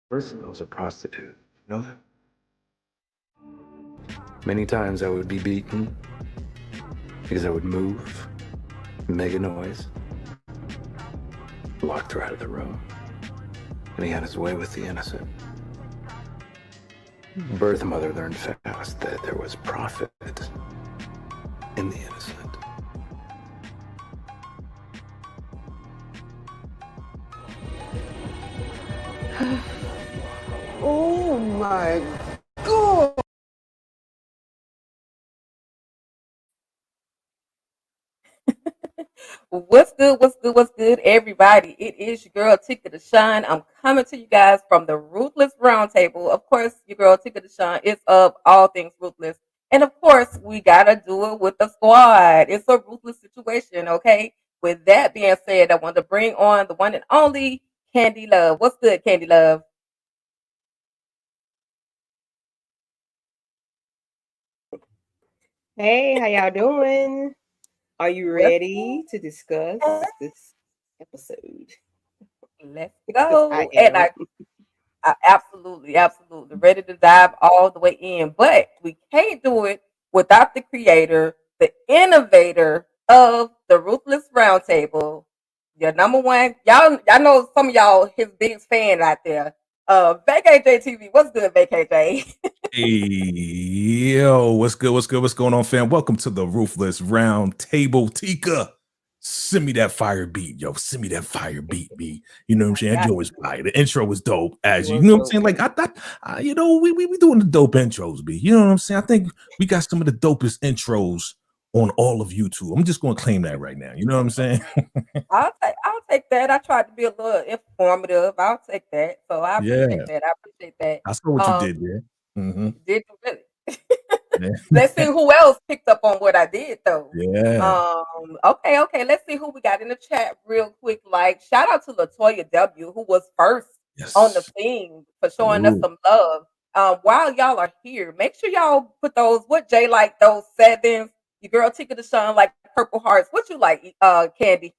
First, I was a prostitute. You know that? Many times I would be beaten because I would move, make a noise, locked her out of the room. And he had his way with the innocent. Birth mother learned fast that there was profit in the innocent. Oh my God. What's good? What's good? What's good, everybody? It is your girl Tika to Shine. I'm coming to you guys from the Ruthless Roundtable. Of course, your girl Tika to Shine is of all things ruthless, and of course, we gotta do it with the squad. It's a ruthless situation, okay? With that being said, I want to bring on the one and only Candy Love. What's good, Candy Love? Hey, how y'all doing? Are you What's ready to discuss good? this episode? Let's Because I go. And am. absolutely, absolutely ready to dive all the way in. But we can't do it without the creator, the innovator of the Ruthless Roundtable. Your number one, y'all know some of y'all his biggest fan out there. VKJ TV. What's good, VKJ? Hey, yo, what's good? What's good? What's going on, fam? Welcome to the Ruthless Round Table. Tika, send me that fire beat, yo. Send me that fire beat, B. You know what I'm saying? That Got joint was fire. The intro was dope, as you Was know what I'm dope. saying. Like I thought, we doing the dope intros, B. You know what I'm saying? I think we got some of the dopest intros on all of YouTube. I'm just gonna claim that right now. You know what I'm saying? I'll take that. I tried to be a little informative. I'll take that. So I appreciate Yeah, that. I appreciate that. I saw what you Um, did there. Hmm. did you really? Let's see Yeah. who else picked up on what I did though. Yeah. Okay. Let's see who we got in the chat real quick. Like, shout out to Latoya W, who was first on the Yes. thing for showing us Salute. some love. While y'all are here, make sure y'all put those what Jay like those sevens. Your girl Tika Deshawn like purple hearts. What you like, Candy?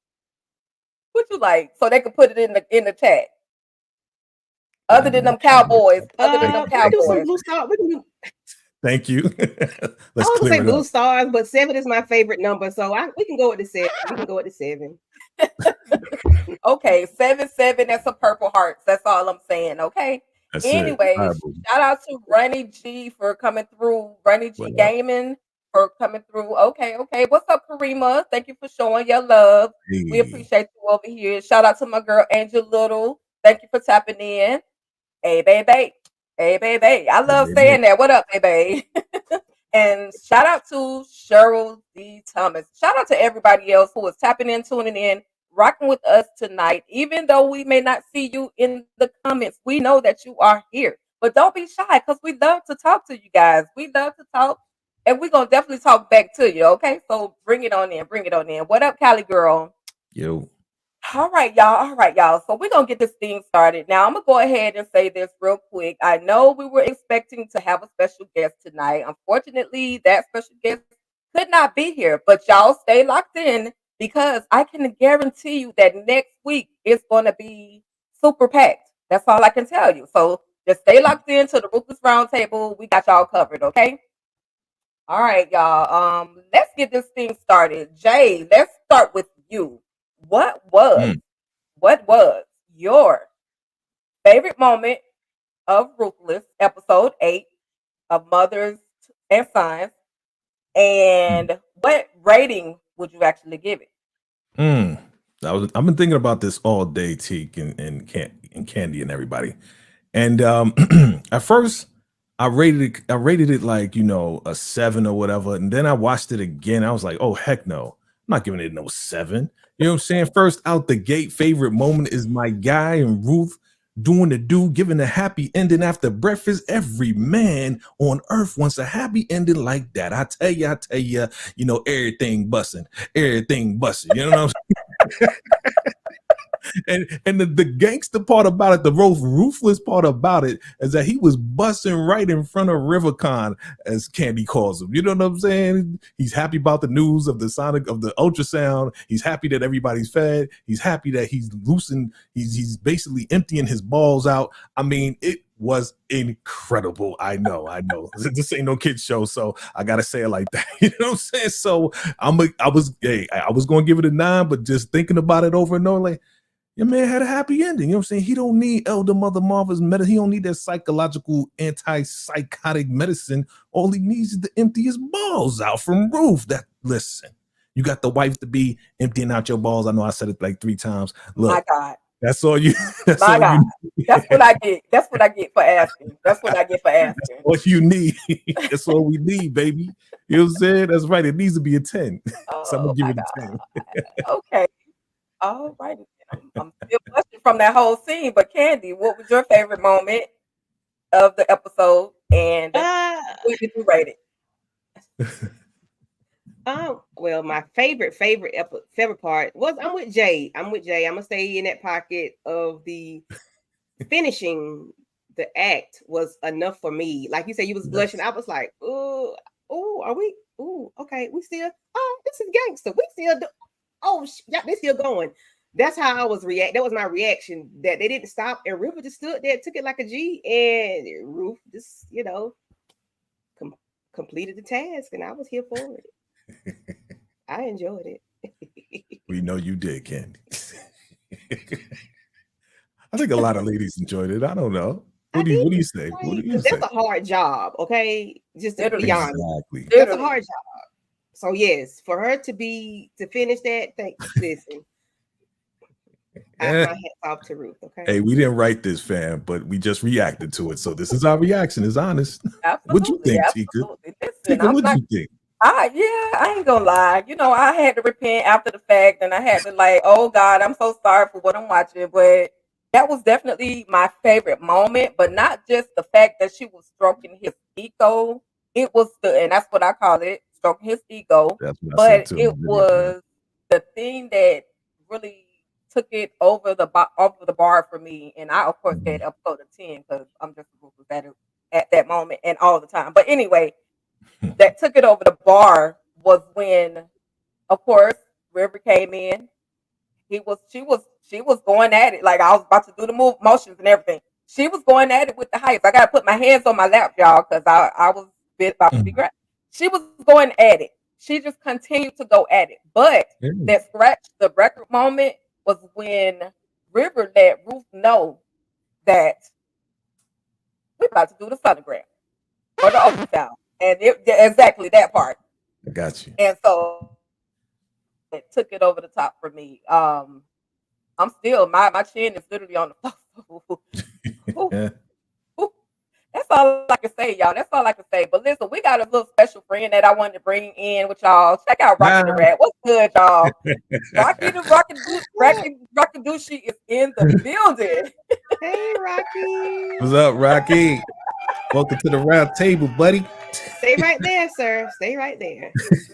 What you like? So they can put it in the chat. Put it Other in than the them chat. cowboys. Other than Thank them you. We can Thank do some you. cowboys. blue star. We can do. Thank you. I Let's was gonna say clear it blue up. stars, but 7 is my favorite number, so we can go with the 7. We can go with the 7. Okay, 7-7. That's a purple hearts. That's all I'm saying. Okay. That's it. All Anyways, right, boo. shout out to Runny G for coming through. Runny G What up? Gaming for coming through. Okay. What's up, Karima? Thank you for showing your love. We Hey, appreciate you over here. Shout out to my girl Angel Little. Thank you for tapping in. Hey, baby. Hey, baby. I hey, love baby. saying that. What up, baby? And shout out to Cheryl D. Thomas. Shout out to everybody else who is tapping in, tuning in, rocking with us tonight. Even though we may not see you in the comments, we know that you are here. But don't be shy because we love to talk to you guys. We love to talk, and we're going to definitely talk back to you. Okay. So bring it on in. Bring it on in. What up, Cali girl? Yo. All right, y'all. All right, y'all. So we're gonna get this thing started. Now I'm gonna go ahead and say this real quick. I know we were expecting to have a special guest tonight. Unfortunately, that special guest could not be here, but y'all stay locked in because I can guarantee you that next week it's gonna be super packed. That's all I can tell you. So Just stay locked into the Ruthless Roundtable. We got y'all covered, okay? All right, y'all. Let's get this thing started. Jay, let's start with you. What was Mm. what was your favorite moment of Ruthless, episode 8 of Mothers and Sons? And what rating would you actually give it? I've been thinking about this all day, Teak and Candy and everybody. And at first I rated it like, a 7 or whatever. And then I watched it again. I was like, oh heck no. I'm not giving it no 7. You know what I'm saying? First out the gate, favorite moment is my guy and Ruth doing the do, giving a happy ending after breakfast. Every man on earth wants a happy ending like that. I tell you, everything busting. Everything busting. You know what I'm saying? And the gangster part about it, the ruthless part about it, is that he was busting right in front of Rivercon, as Candy calls him. You know what I'm saying? He's happy about the news of the ultrasound. He's happy that everybody's fed. He's happy that he's loosened. He's basically emptying his balls out. I mean, it was incredible. I know. This ain't no kids show, so I gotta say it like that. You know what I'm saying? So I was gonna give it a 9, but just thinking about it over and over, like, your man had a happy ending. You know what I'm saying? He don't need Elder Mother Martha's medicine. He don't need that psychological antipsychotic medicine. All he needs is to empty his balls out from Ruth. Listen, you got the wife to be emptying out your balls. I know I said it like 3 times. Look, My God. that's all you. That's My all God. you. That's what I get. That's what I get for asking. That's what I get for asking. What you need. That's all we need, baby. You know what I'm saying? That's right. It needs to be a 10. So I'm gonna give it a 10. Okay. All right. I'm still blushing from that whole scene. But Candy, what was your favorite moment of the episode, and what did you rate it? Well, my favorite part was I'm with Jay. I'm gonna stay in that pocket of the finishing the act was enough for me. Like you said, you was blushing. I was like, oh, are we? Oh, okay, we still. Oh, this is gangster. We still do. Oh, yeah, they still going. That's how I was react. That was my reaction. That they didn't stop, and River just stood there, took it like a G, and Ruth just, completed the task, and I was here for it. I enjoyed it. We know you did, Candy. I think a lot of ladies enjoyed it. I don't know. What do you say? That's a hard job, okay? Just to be honest. Exactly. That's a hard job. So yes, for her to finish that, listen. I my hats off to Ruth, okay? Hey, we didn't write this, fam, but we just reacted to it. So this is our reaction. It's honest. Absolutely. What'd you think, Tika? Tika, what'd you think? I ain't gonna lie. I had to repent after the fact, and I had to oh God, I'm so sorry for what I'm watching. But that was definitely my favorite moment. But not just the fact that she was stroking his ego. It was and that's what I call it, stroking his ego. But it was the thing that really took it over the bar for me. And I, of course, had episode of 10 because I'm just at that moment and all the time. But anyway, that took it over the bar was when, of course, River came in. She was going at it. Like I was about to do the motions and everything. She was going at it with the heights. I got to put my hands on my lap, y'all, because I was about to be grabbed. She was going at it. She just continued to go at it. But that scratch the record moment was when River let Ruth know that we're about to do the sonogram or the ultrasound. And exactly that part. I got you. And so it took it over the top for me. I'm still, my chin is literally on the floor. That's all I can say, y'all. That's all I can say. But listen, we got a little special friend that I wanted to bring in with y'all. Check out Rocky the Rat. What's good, y'all? Rocky the Rockadushi is in the building. Hey, Rocky. What's up, Rocky? Welcome to the round table, buddy. Stay right there, sir. Stay right there.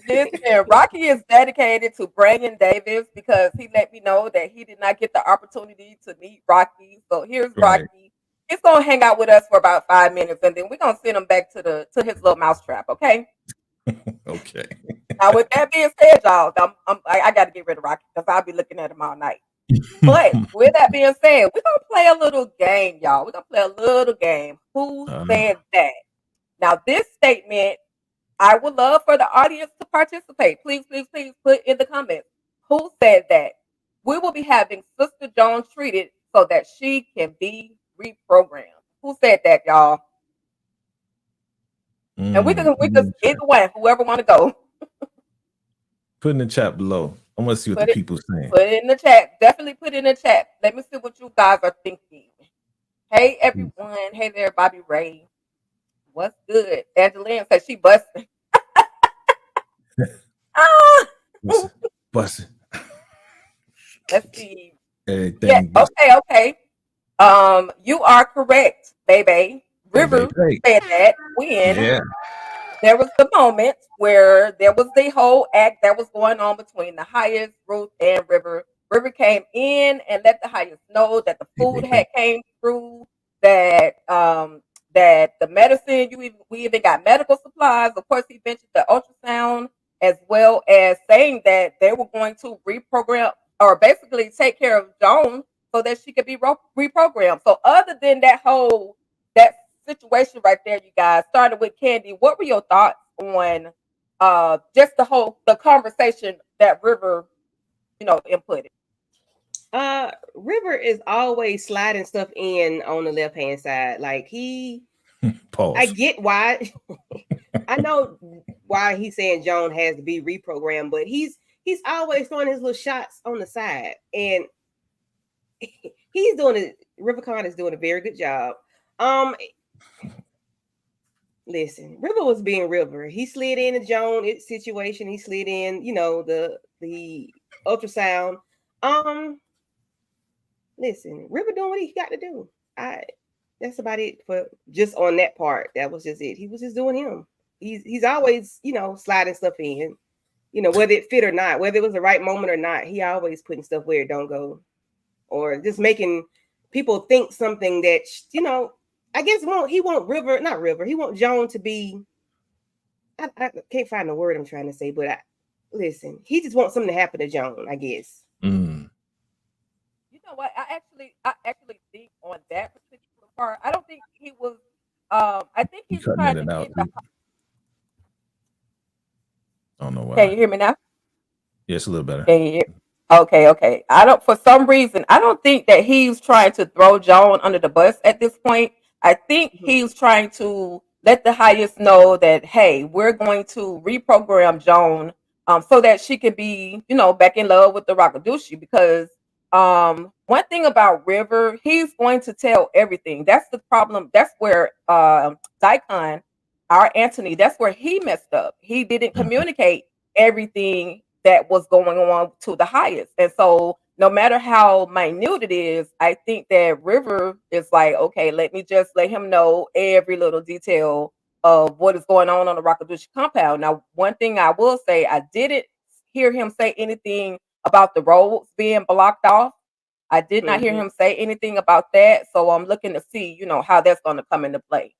Listen, Rocky is dedicated to Brandon Davis because he let me know that he did not get the opportunity to meet Rocky. So here's Rocky. He's gonna hang out with us for about 5 minutes, and then we're gonna send him back to his little mousetrap. Okay. Okay. Now, with that being said, y'all, I got to get rid of Rocky because I'll be looking at him all night. But with that being said, we're gonna play a little game, y'all. We're gonna play a little game. Who said that? Now, this statement, I would love for the audience to participate. Please, please, please put in the comments. Who said that? We will be having Sister Jones treated so that she can be reprogrammed. Who said that, y'all? And we can either way, whoever want to go. Put in the chat below. I want to see what the people saying. Put it in the chat. Definitely put it in the chat. Let me see what you guys are thinking. Hey everyone. Hey there, Bobby Ray. What's good? Angeline said she busting. Busting. Let's see. Everything okay. You are correct, baby. River said that when there was the moment where there was the whole act that was going on between the Highest, Ruth, and River. River came in and let the Highest know that the food had came through, that that the medicine, we even got medical supplies. Of course, he mentioned the ultrasound, as well as saying that they were going to reprogram or basically take care of Joan so that she could be reprogrammed. So other than that situation right there, you guys, started with Candy, what were your thoughts on just the conversation that River, inputted? River is always sliding stuff in on the left hand side. Like Pause. I get why. I know why he's saying Joan has to be reprogrammed, but he's always throwing his little shots on the side, and he's doing it. Rivercon is doing a very good job. Listen, River was being River. He slid in the Joan situation. He slid in, the ultrasound. Listen, River doing what he got to do. That's about it for just on that part. That was just it. He was just doing him. He's always, sliding stuff in, whether it fit or not, whether it was the right moment or not. He always putting stuff where it don't go, or just making people think something that, I guess he want Joan to be, I can't find the word I'm trying to say, but listen, he just wants something to happen to Joan, I guess. You know what? I actually think on that particular part, I don't think he was, I think he's trying to get I don't know why. Can you hear me now? Yes, a little better. Can you hear? Okay. For some reason, I don't think that he's trying to throw Joan under the bus at this point. I think he's trying to let the Highest know that, hey, we're going to reprogram Joan so that she can be, back in love with the Rakadushi. Because one thing about River, he's going to tell everything. That's the problem. That's where Daikon, our Anthony, that's where he messed up. He didn't communicate everything that was going on to the Highest. And so no matter how minute it is, I think that River is like, okay, let me just let him know every little detail of what is going on the Rakadushi compound. Now, one thing I will say, I didn't hear him say anything about the roads being blocked off. I did not hear him say anything about that. So I'm looking to see, how that's going to come into play.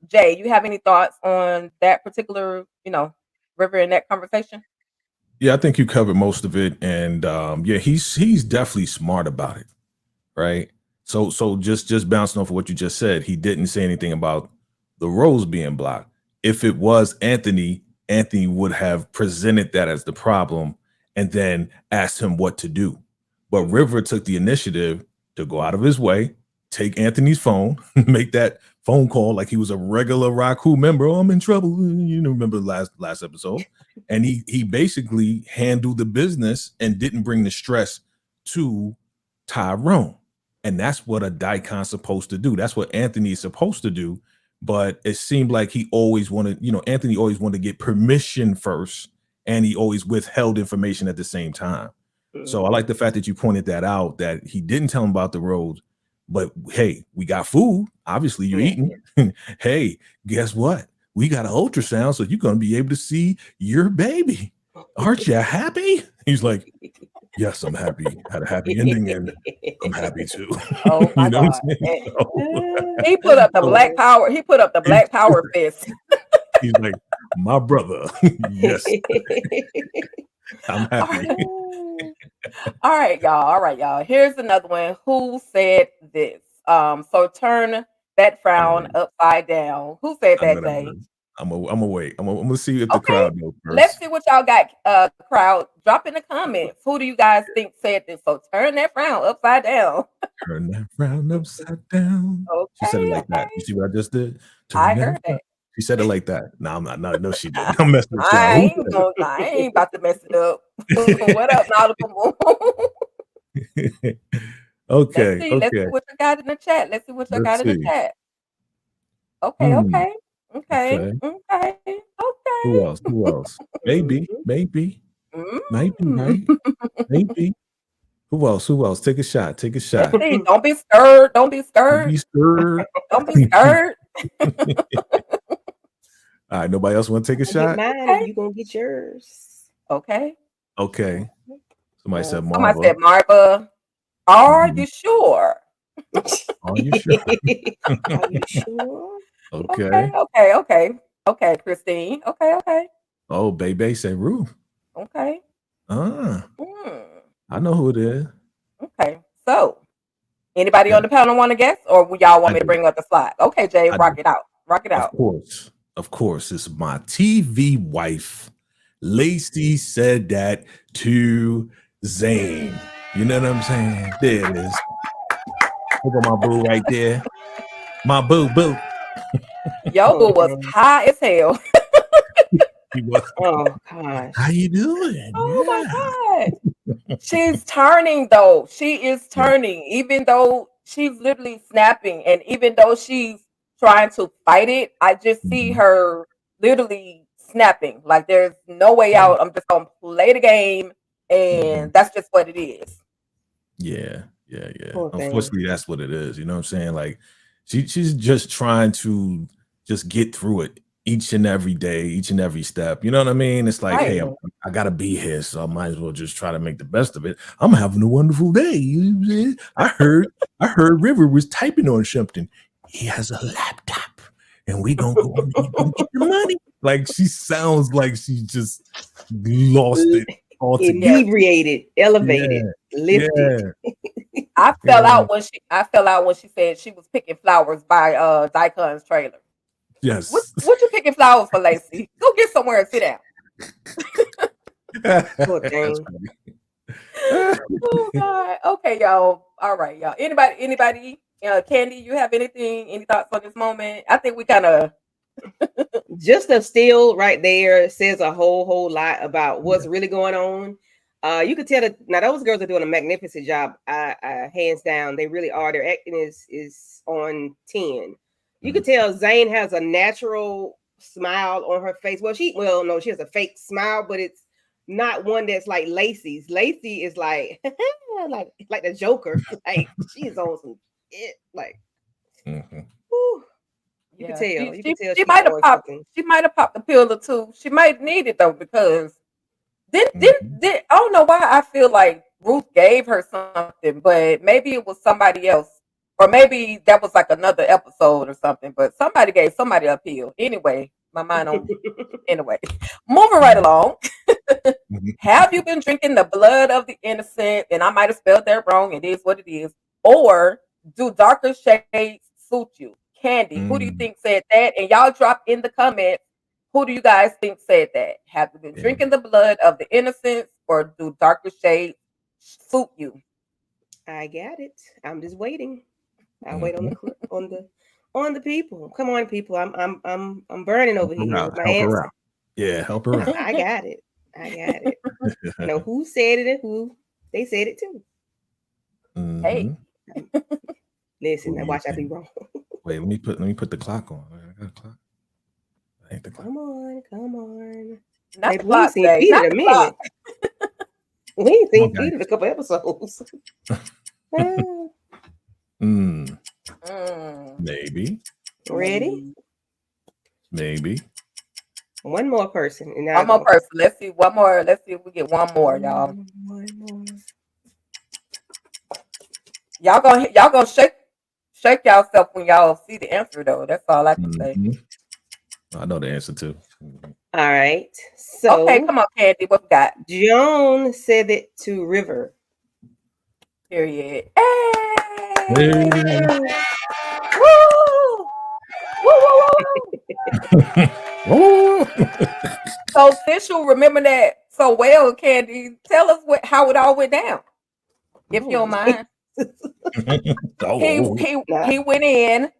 Jay, you have any thoughts on that particular, River in that conversation? Yeah, I think you covered most of it, and he's definitely smart about it, right? So just bouncing off of what you just said, he didn't say anything about the roads being blocked. If it was Anthony would have presented that as the problem and then asked him what to do. But River took the initiative to go out of his way, take Anthony's phone, make that phone call like he was a regular Raku member. Oh, I'm in trouble. Remember last episode. And he basically handled the business and didn't bring the stress to Tyrone. And that's what a Daikon's supposed to do. That's what Anthony is supposed to do. But it seemed like he always wanted, Anthony always wanted to get permission first, and he always withheld information at the same time. So I like the fact that you pointed that out, that he didn't tell him about the roads. But hey, we got food. Obviously, you're eating. Hey, guess what? We got an ultrasound, so you're going to be able to see your baby. Aren't you happy? He's like, yes, I'm happy. Had a happy ending, and I'm happy too. Oh my God. He put up the black power. He put up the black power fist. He's like, my brother. Yes. I'm happy. All right, y'all. All right, y'all. Here's another one. Who said this? So turn that frown upside down. Who said I know that, that Jay? one. I'm gonna wait. I'm gonna see if the Okay. crowd knows Let's first. see what y'all got. Crowd, drop in the comments. Who do you guys think said this? So turn that frown upside down. Turn that frown upside down. She said it Okay, like that. You see what I just did? I Turn that heard frown. that. She said it like that. No, I'm not. No, she didn't. I'm messing with y'all. I ain't about to mess it up. What up, Nautical Moon? Okay. Let's see what you got in the chat. Let's see what you got Let's in the see. chat. Okay. Okay. Who else? Who else? Maybe. Might be right. Maybe. Who else? Who else? Take a shot. Take a shot. Let's see. Don't be scared. Don't be scared. Be stirred. Don't be scared. All right. Nobody else want to take a Get shot? mine, and you gonna get yours. Okay. Okay. Somebody said Marva. Somebody said Marva. Are you sure? Are you sure? Are you sure? Okay. Okay, Christine. Okay. Oh, Bebe said Rue. Okay. I know who it is. Okay. So, anybody on the panel want to guess, or would y'all want me to bring up the slide? Okay, Jay, rock it out. Rock it out. Of course. It's my TV wife. Lacey said that to Zane. You know what I'm saying? There it is. Look at my boo right there. My boo. Yo, boo was high as hell. He was. Oh gosh. How you doing? Oh my God. She's turning though. She is turning, even though she's literally snapping, and even though she's trying to fight it, I just see her literally snapping. Like there's no way out. I'm just gonna play the game, and that's just what it is. Yeah. Unfortunately, that's what it is. You know what I'm saying? Like she's just trying to just get through it each and every day, each and every step. You know what I mean? It's like, hey, I gotta be here, so I might as well just try to make the best of it. I'm having a wonderful day. You know what I'm saying? I heard River was typing on something. He has a laptop, and we gonna go and get the money. Like she sounds like she just lost it altogether. Inebriated, elevated, lifted. I fell out when she said she was picking flowers by Daikon's trailer. Yes. What you picking flowers for, Lacey? Go get somewhere and sit down. Poor thing. Oh God. Okay, y'all. All right, y'all. Anybody? Candy, you have any thoughts on this moment? I think we kind of just a still right there says a whole lot about what's really going on. You could tell that now those girls are doing a magnificent job. Hands down, they really are. Their acting is on 10. You could tell Zane has a natural smile on her face. No, she has a fake smile, but it's not one that's like Lacey's. Lacey is like like the Joker. Like she's on some shit. Like, whew. You can tell. She might have popped. She might have popped a pill or two. She might need it though, because I don't know why I feel like Ruth gave her something, but maybe it was somebody else, or maybe that was like another episode or something. But somebody gave somebody a pill. Anyway, my mind on. Anyway, moving right along. Have you been drinking the blood of the innocent? And I might have spelled that wrong. It is what it is. Or do darker shades suit you? Candy, who do you think said that? And y'all drop in the comments, who do you guys think said that? Have you been drinking the blood of the innocents, or do darker shades suit you? I got it. I'm just waiting. I'll wait on the clip on the people. Come on, people. I'm burning over here with my answer. Yeah, help her out. I got it. You know who said it and who they said it to. Hey. Listen, now watch I be wrong. Wait, let me put the clock on. I got a clock. I ain't the clock. Come on. Not hey, the clock, we ain't seen Peter in a minute. We ain't seen Peter in a couple episodes. Maybe. Ready? Maybe. One more person. And one more person. Let's see. One more. Let's see if we get one more, y'all. One more. Y'all gonna shake yourself when y'all see the answer, though. That's all I can say. I know the answer too. All right. So okay, come on, Candy. What we got? Joan said it to River. Period. Hey! Hey. Woo! Woo, woo, woo, woo. Whoa. So since you remember that so well, Candy, tell us how it all went down, if you don't mind. Oh. He went in,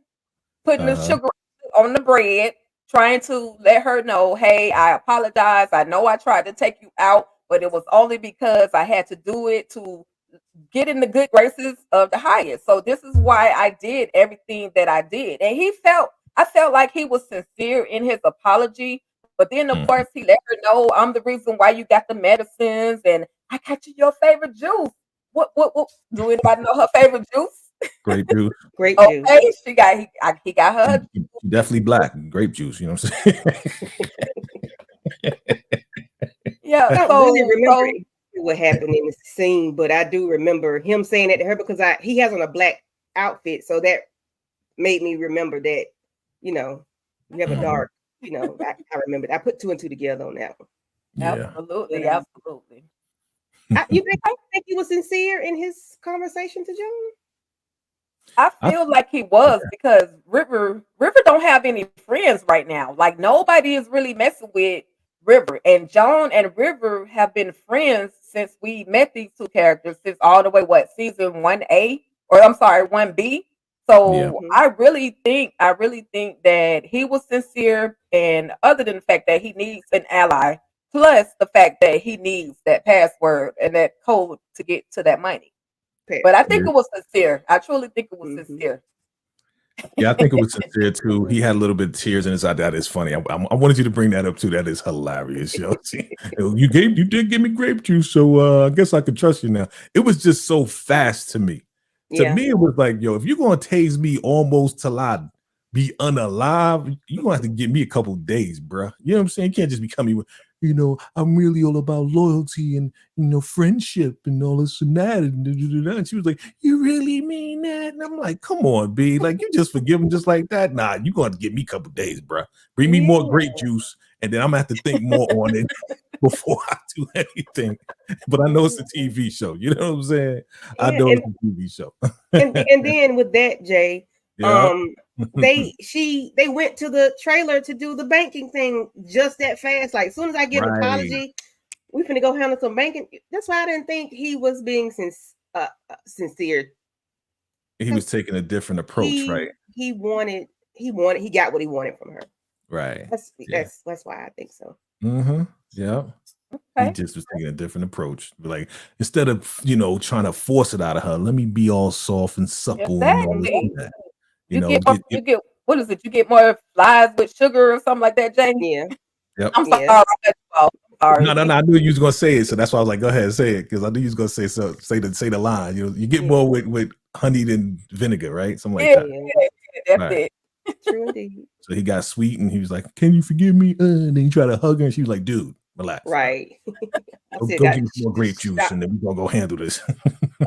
putting the Uh-huh. sugar on the bread, trying to let her know, hey, I apologize. I know I tried to take you out, but it was only because I had to do it to get in the good graces of the highest. So this is why I did everything that I did. And I felt like he was sincere in his apology. But then, of course, he let her know, I'm the reason why you got the medicines, and I got you your favorite juice. What? Do anybody know her favorite juice? Grape juice. Grape juice. Okay, he got her. She definitely black. Grape juice, you know what I'm saying? Yeah, I don't really remember what happened in the scene, but I do remember him saying that to her because he has on a black outfit, so that made me remember that, you have a dark, I remember. I put two and two together on that one. Yeah. Absolutely. You think he was sincere in his conversation to John? I feel like he was because River don't have any friends right now. Like nobody is really messing with River, and John and River have been friends since we met these two characters since all the way season 1A, or I'm sorry, 1B. So I really think that he was sincere, and other than the fact that he needs an ally, plus the fact that he needs that password and that code to get to that money. But I think it was sincere. I truly think it was sincere. Yeah, I think it was sincere too. He had a little bit of tears in his eye. That is funny. I wanted you to bring that up too. That is hilarious. You did give me grape juice, so I guess I could trust you now. It was just so fast to me. To me, it was like, yo, if you're gonna tase me almost till I be unalive, you're gonna have to give me a couple days, bro. You know what I'm saying? You can't just be coming with, I'm really all about loyalty and friendship and all this and that. And she was like, you really mean that? And I'm like, come on, B. Like, you just forgive him just like that? Nah, you're gonna have to give me a couple days, bro. Bring me more grape juice, and then I'm gonna have to think more on it before I do anything. But I know it's a TV show. You know what I'm saying? I know it's a TV show. and then with that, Jay, they went to the trailer to do the banking thing just that fast. Like as soon as I get an apology, we finna go handle some banking. That's why I didn't think he was being sincere. He was taking a different approach, right? He got what he wanted from her. Right. That's why I think so. Yeah. Okay. He just was taking a different approach. Like instead of trying to force it out of her, let me be all soft and supple and all this and that. You get what is it? You get more flies with sugar or something like that, Jamie? Yeah. Yep. I'm sorry. Sorry. No, I knew you was gonna say it, so that's why I was like, go ahead, say it, because I knew you was gonna say the line. You get more with honey than vinegar, right? Something like that. Yeah, that's it. True indeed. So he got sweet and he was like, can you forgive me? And then he tried to hug her and she was like, dude, relax. Right. Go give me more grape juice and then we're gonna go handle this.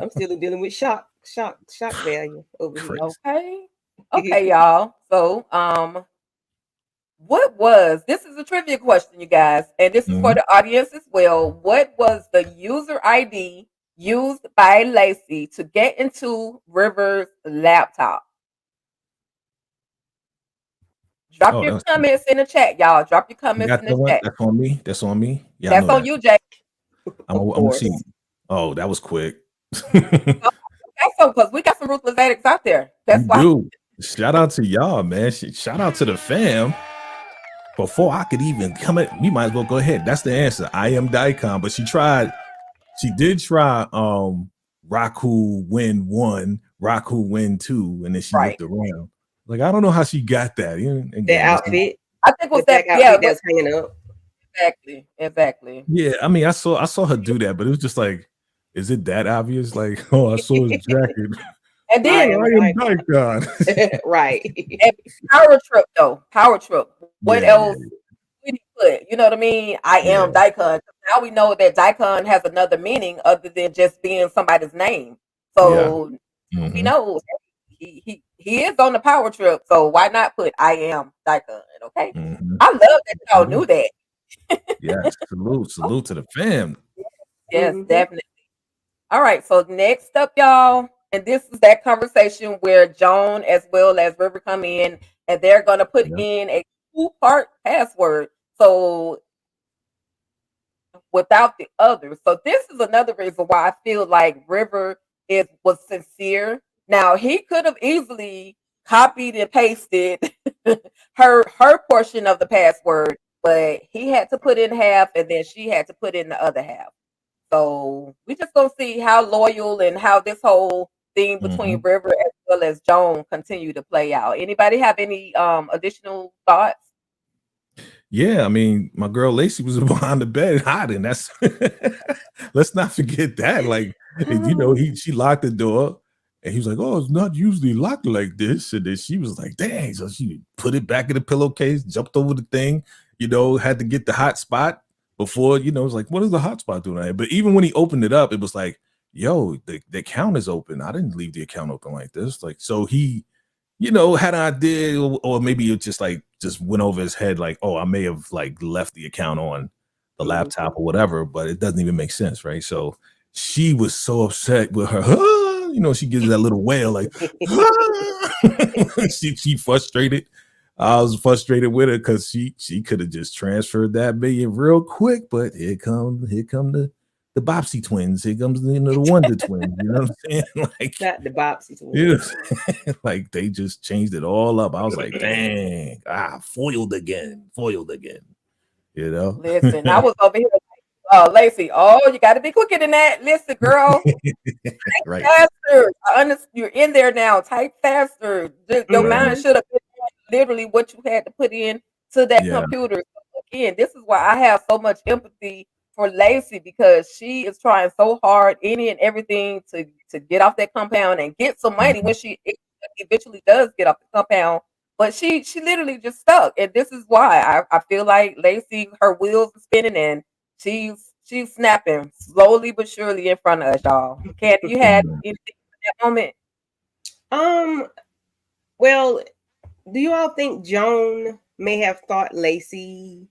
I'm still dealing with shock value over here. Okay, y'all. So this is a trivia question, you guys, and this is for the audience as well. What was the user ID used by Lacey to get into River's laptop? Drop your comments in the chat, y'all. Drop your comments in the chat. That's on me. That's on me. Yeah, that's on you, Jay. I'm gonna see. Oh, that was quick. Okay, so because we got some ruthless addicts out there. That's why. Dude, shout out to y'all, man. Shout out to the fam. Before I could even come in, we might as well go ahead. That's the answer. I am Daikon, but she did try Raku win 1, Raku win 2, and then she looked around. Like, I don't know how she got that. That outfit. I think it was that outfit that's hanging up. Exactly. Yeah, I mean, I saw her do that, but it was just like, is it that obvious? Like, oh, I saw his jacket. And then I am Daikon. Right. And Power Trip though. Power Trip. What else did he put? You know what I mean? I am Daikon. Now we know that Daikon has another meaning other than just being somebody's name. So he knows he is on the Power Trip. So why not put I am Daikon? Okay. I love that y'all knew that. Yes, salute to the fam. Yes, definitely. All right, so next up, y'all, and this is that conversation where Joan as well as River come in, and they're gonna put Yeah. in a two-part password. So without the other. So this is another reason why I feel like River was sincere. Now he could have easily copied and pasted her portion of the password, but he had to put in half and then she had to put in the other half. So we just gonna see how loyal and how this whole thing between Mhm. River as well as Joan continue to play out. Anybody have any additional thoughts? Yeah, I mean, my girl Lacey was behind the bed hiding. That's let's not forget that. Like, you know, she locked the door and he was like, "Oh, it's not usually locked like this." And then she was like, "Dang!" So she put it back in the pillowcase, jumped over the thing, you know, had to get the hot spot before, you know, it was like, "What is the hot spot doing?" Right? But even when he opened it up, it was like, "Yo, the account is open. I didn't leave the account open like this." Like, so he, you know, had an idea, or maybe it just went over his head, like, oh, I may have like left the account on the laptop or whatever, but it doesn't even make sense, right? So she was so upset with her, "Ah," you know, she gives that little wail, like, "Ah." she frustrated. I was frustrated with her because she could have just transferred that million real quick, but here come the Bopsy twins. Here comes the Wonder twins. You know what I'm saying? Like, Not the Bopsy yeah, twins. like they just changed it all up. I was like, dang, foiled again, you know. Listen, I was over here like, oh, Lacey, oh, you got to be quicker than that. Listen, girl, Right. faster. You're in there now. Type faster. Your mind Mhm. should have been literally what you had to put in to that Yeah. computer. So again, this is why I have so much empathy for Lacey because she is trying so hard, any and everything to get off that compound and get some money when she eventually does get off the compound. But she literally just stuck, and this is why I feel like Lacey, her wheels are spinning, and she's snapping slowly but surely in front of us, y'all. Candy, you had Mhm. anything in that moment? Um, well, do you all think Joan may have thought Lacey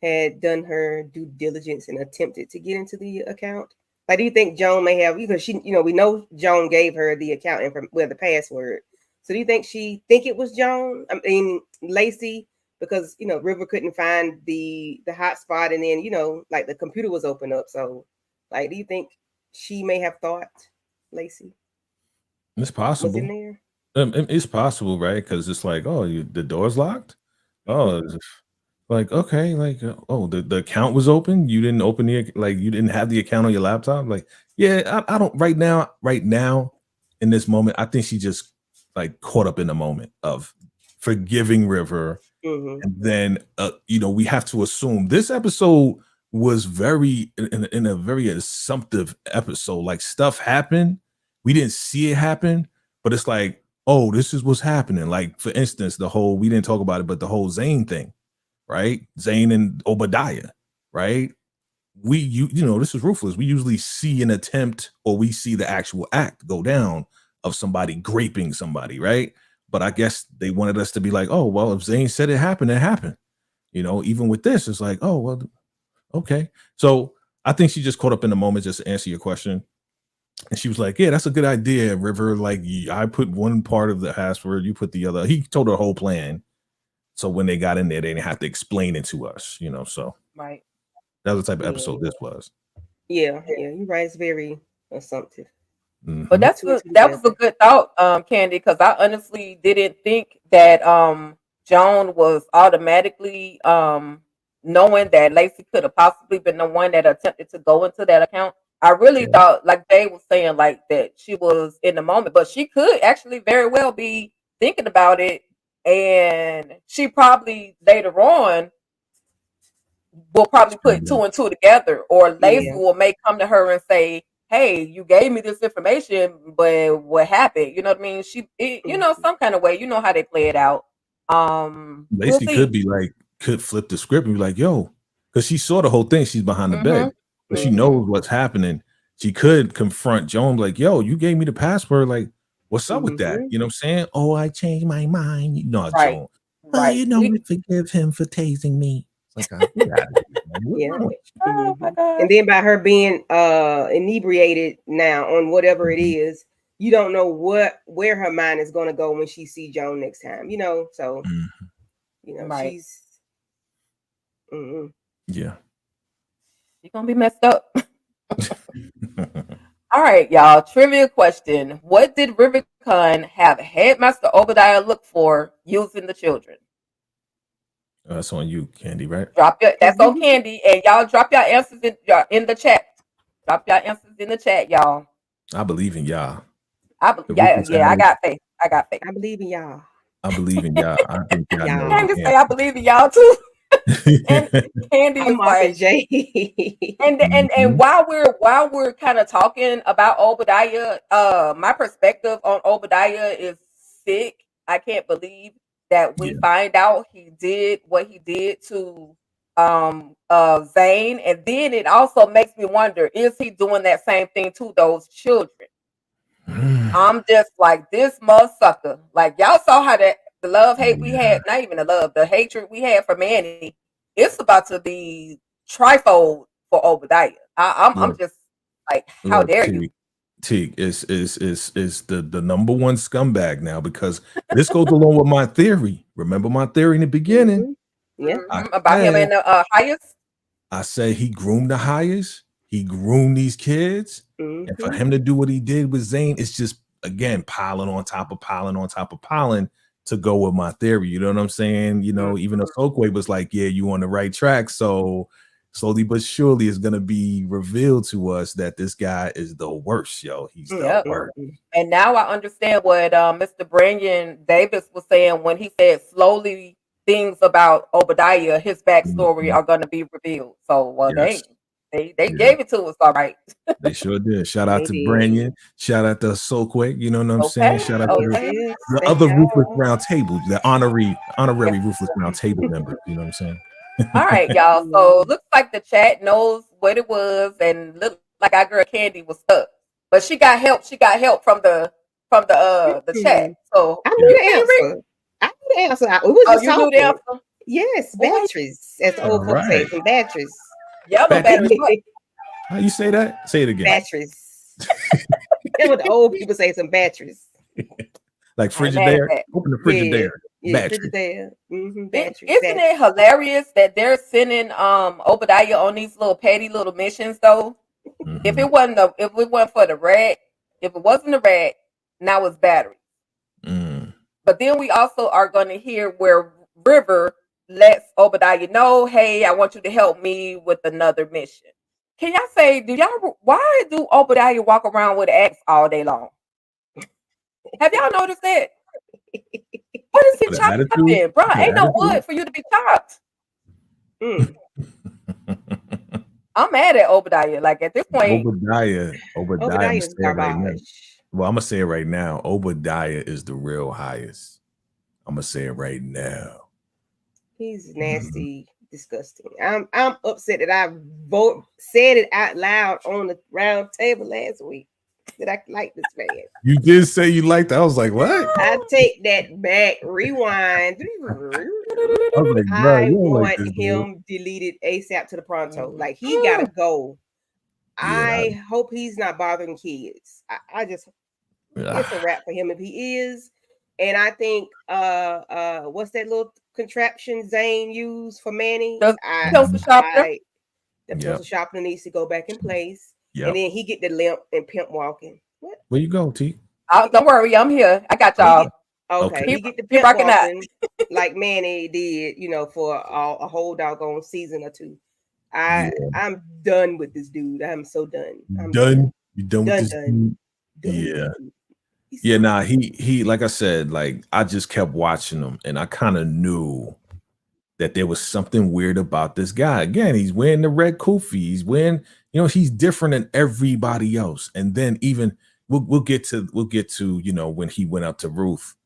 had done her due diligence and attempted to get into the account? Like, do you think Joan may have, because she, you know, we know Joan gave her the account the password. So do you think she think it was Joan? I mean, Lacey, because you know River couldn't find the hotspot, and then you know, like the computer was open up. So, like, do you think she may have thought Lacey It's was in possible. there? It's possible, right? Because it's like, oh, the door's locked. Oh, like, okay, like, oh, the account was open. You didn't open like you didn't have the account on your laptop. Like, yeah, I don't right now, in this moment, I think she just like caught up in the moment of forgiving River. Mm-hmm. And then, you know, we have to assume this episode was very in a very assumptive episode. Like stuff happened, we didn't see it happen, but it's like, oh, this is what's happening. Like for instance, we didn't talk about it, but the whole Zane thing, right? Zane and Obadiah, right? You know, this is Ruthless. We usually see an attempt or we see the actual act go down of somebody graping somebody, right? But I guess they wanted us to be like, oh, well, if Zane said it happened, it happened. You know, even with this, it's like, oh, well, okay. So I think she just caught up in the moment just to answer your question. And she was like, yeah, that's a good idea, River. Like, I put one part of the password, you put the other. He told her whole plan. So when they got in there, they didn't have to explain it to us, you know. So Right. that was the type of Yeah, episode this was. yeah. You're right. It's very assumptive. But Mhm. that's Two and good. two That was a together. good thought, Candy, because I honestly didn't think that Joan was automatically knowing that Lacey could have possibly been the one that attempted to go into that account. I really Yeah. thought, like Dave was saying, like that she was in the moment, but she could actually very well be thinking about it, and she probably later on will probably put two and two together, or Lacey Yeah. may come to her and say, "Hey, you gave me this information, but what happened?" You know what I mean? You know, Mhm. some kind of way. You know how they play it out. We'll Lacey see. could flip the script and be like, yo, because she saw the whole thing. She's behind the Mm-hmm. bed, but she Mm-hmm. knows what's happening. She could confront Joan, like, yo, you gave me the password. Like, what's up with that? Mhm. You know what I'm saying? Oh, I changed my mind. You know, Right. Joan. Right. You know, We I forgive him for tasing me. It's like, get out of here, man. What's Yeah. wrong with Oh my God. And then by her being inebriated now on whatever it Mhm. is, you don't know where her mind is going to go when she see Joan next time. So Mhm. Right. she's mm-mm. Yeah. You're gonna be messed up. All right, y'all. Trivia question. What did Rivicon have Headmaster Obadiah look for using the children? That's on you, Candy, right? That's on Candy. And y'all drop your answers in the chat. Drop your answers in the chat, y'all. I believe in y'all. I got faith. I got faith. I believe in y'all. I believe in y'all. I think y'all know. Candy the say I believe in y'all too. And answer. Candy I'm is like, mocking Jay. and Mhm. while we're kind of talking about Obadiah, my perspective on Obadiah is sick. I can't believe that we Yeah. find out he did what he did to Zane, and then it also makes me wonder, is he doing that same thing to those children? I'm just like, this motherfucker. Like, y'all saw how the love hate we had, not even the love, the hatred we had for Manny. It's about to be trifold for Obadiah. I'm Look, just like, how dare you? Teague is the number one scumbag now, because this goes along with my theory. Remember my theory in the beginning? Yeah. About him and the highest. I say he groomed the highest. He groomed these kids. And for him to do what he did with Zane, it's just, again, piling on top of piling on top of piling to go with my theory. You know what I'm saying? Even though Soakway was like, yeah, you on the right track. So slowly but surely it's going to be revealed to us that this guy is the worst, yo. He's the worst. And now I understand what Mr. Brandon Davis was saying when he said slowly things about Obadiah, his backstory are going to be revealed. So, Yes. they gave it to us, all right. They sure did. Shout out to Brandon. Shout out to Soakway. You know what I'm saying? Shout out to the other Ruthless Round Table, the honorary Ruthless Round Table members. You know what I'm saying? All right, y'all. So looks like the chat knows what it was, and looked like our girl Candy was stuck, but she got help. She got help from the chat. So I knew the answer. We was just you knew the talking. answer? Yes, batteries, as the old folks say, some batteries. Yellow batteries. How you say that? Say it again. Batteries. That's what the old people say, some batteries. Like Frigidaire. Open the Frigidaire. Yeah, Frigidaire. Batteries. Isn't it hilarious that they're sending Obadiah on these little petty little missions though? If it wasn't for the rat, if it wasn't the rat, now it's battery. But then we also are going to hear where River lets Obadiah know, hey, I want you to help me with another mission. Can y'all say, why do Obadiah walk around with an axe all day long? Have y'all noticed that? What is he chopping up in? Bro, ain't no wood for you to be chopped. I'm mad at Obadiah. Like, at this point, Obadiah is garbage. Well, I'm gonna say it right now. Obadiah is the real highest. I'm gonna say it right now. He's nasty, disgusting. I'm upset that I said it out loud on the round table last week that I like this man. You did say you liked that. I was like, what? I take that back. Rewind. I want him deleted ASAP to the pronto. Like, he gotta go. I hope he's not bothering kids. I just it's a wrap for him if he is. And I think what's that little contraption Zane used for Manny? The pencil sharpener. The pencil sharpener needs to go back in place. Yep. And then he get the limp and pimp walking. What? Where you go, T? Don't worry, I'm here. I got y'all. Okay. He get the pimp walking like Manny did, for a whole doggone season or two. I'm done with this dude. I'm so done. I'm done. You done with this dude? Yeah. Yeah, nah, he like I said, like I just kept watching him and I kind of knew that there was something weird about this guy. Again, he's wearing the red kufi. He's wearing, he's different than everybody else. And then even we'll get to, when he went up to Ruth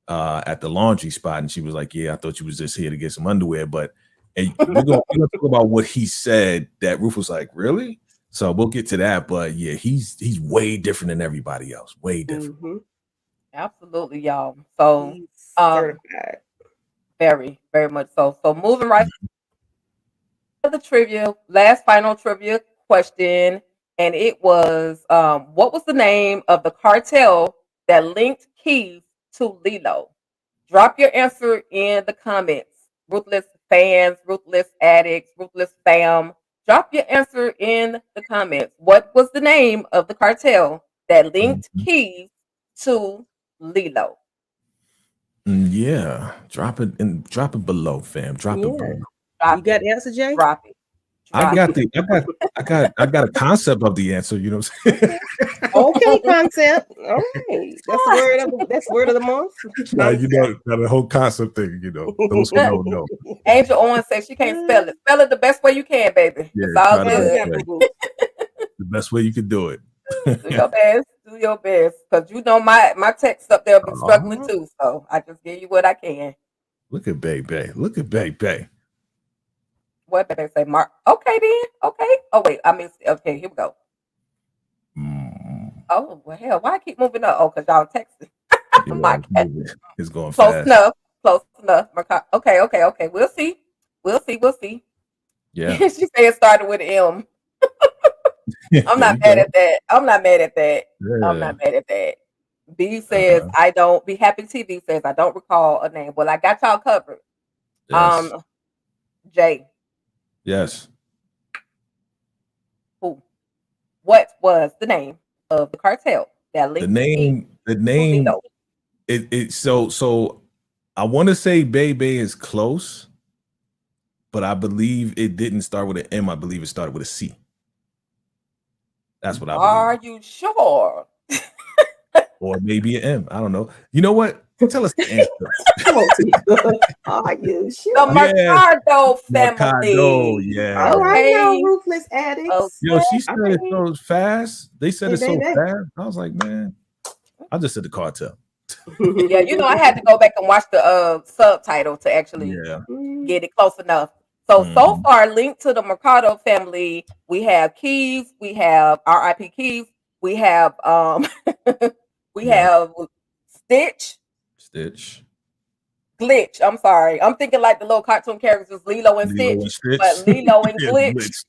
at the laundry spot and she was like, yeah, I thought you was just here to get some underwear. But we're gonna talk about what he said that Ruth was like, really? So we'll get to that, but yeah, he's way different than everybody else. Way different. Absolutely, y'all. So certified. Very, very much so. So moving right the trivia, last final trivia question, and it was, what was the name of the cartel that linked Keys to Lilo? Drop your answer in the comments. Ruthless fans, Ruthless addicts, Ruthless fam. Drop your answer in the comments. What was the name of the cartel that linked Keys to Lilo? Yeah, drop it below, fam. Drop it Yeah. below. Drop You got it. the answer, Jay? Drop it. I Drop it. got a concept of the answer. You know what I'm saying? Okay, concept. All right. That's word of the month. Now you know the whole concept thing. You know, those who don't know. Angel Owen says she can't spell it. Spell it the best way you can, baby. Yeah, It's all try the good. best way. The best way you can do it. Do your best. Do your best. Because you know my text up there be struggling too. So I just give you what I can. Look at Baby. Look at Baby. What did they say? Mark. Okay then. Okay. Oh wait, I missed it. Okay, here we go. Oh well, hell, why I keep moving up? Oh, because y'all texting. Yeah, My God. it's going Close fast. enough. Close enough. Okay. We'll see. We'll see. Yeah. She said it started with M. I'm not There mad you at that. I'm not mad at that. go. I'm not mad at that. B says I don't. Be Happy TV says I don't recall a name. Well, I got y'all covered. Yes. Jay. Yes. Who? What was the name of the cartel that linked The name. So I want to say Baby is close, but I believe it didn't start with an M. I believe it started with a C. That's what I believe. Are you sure? Or maybe an M. I don't know. You know what? Tell us the answer. Are you The sure? Mercado family. Mercado, yeah. All right, now, Okay. ruthless addicts. Yo, she said it Okay. so fast. They said Hey, it so baby. fast. I was like, man, I just said the cartel. Yeah, you know I had to go back and watch the subtitle to actually get it close enough. So far, linked to the Mercado family, we have Keys, we have R.I.P. Keys, we have we have Stitch, Glitch. I'm sorry, I'm thinking like the little cartoon characters, Lilo and Stitch, but Lilo and Glitch,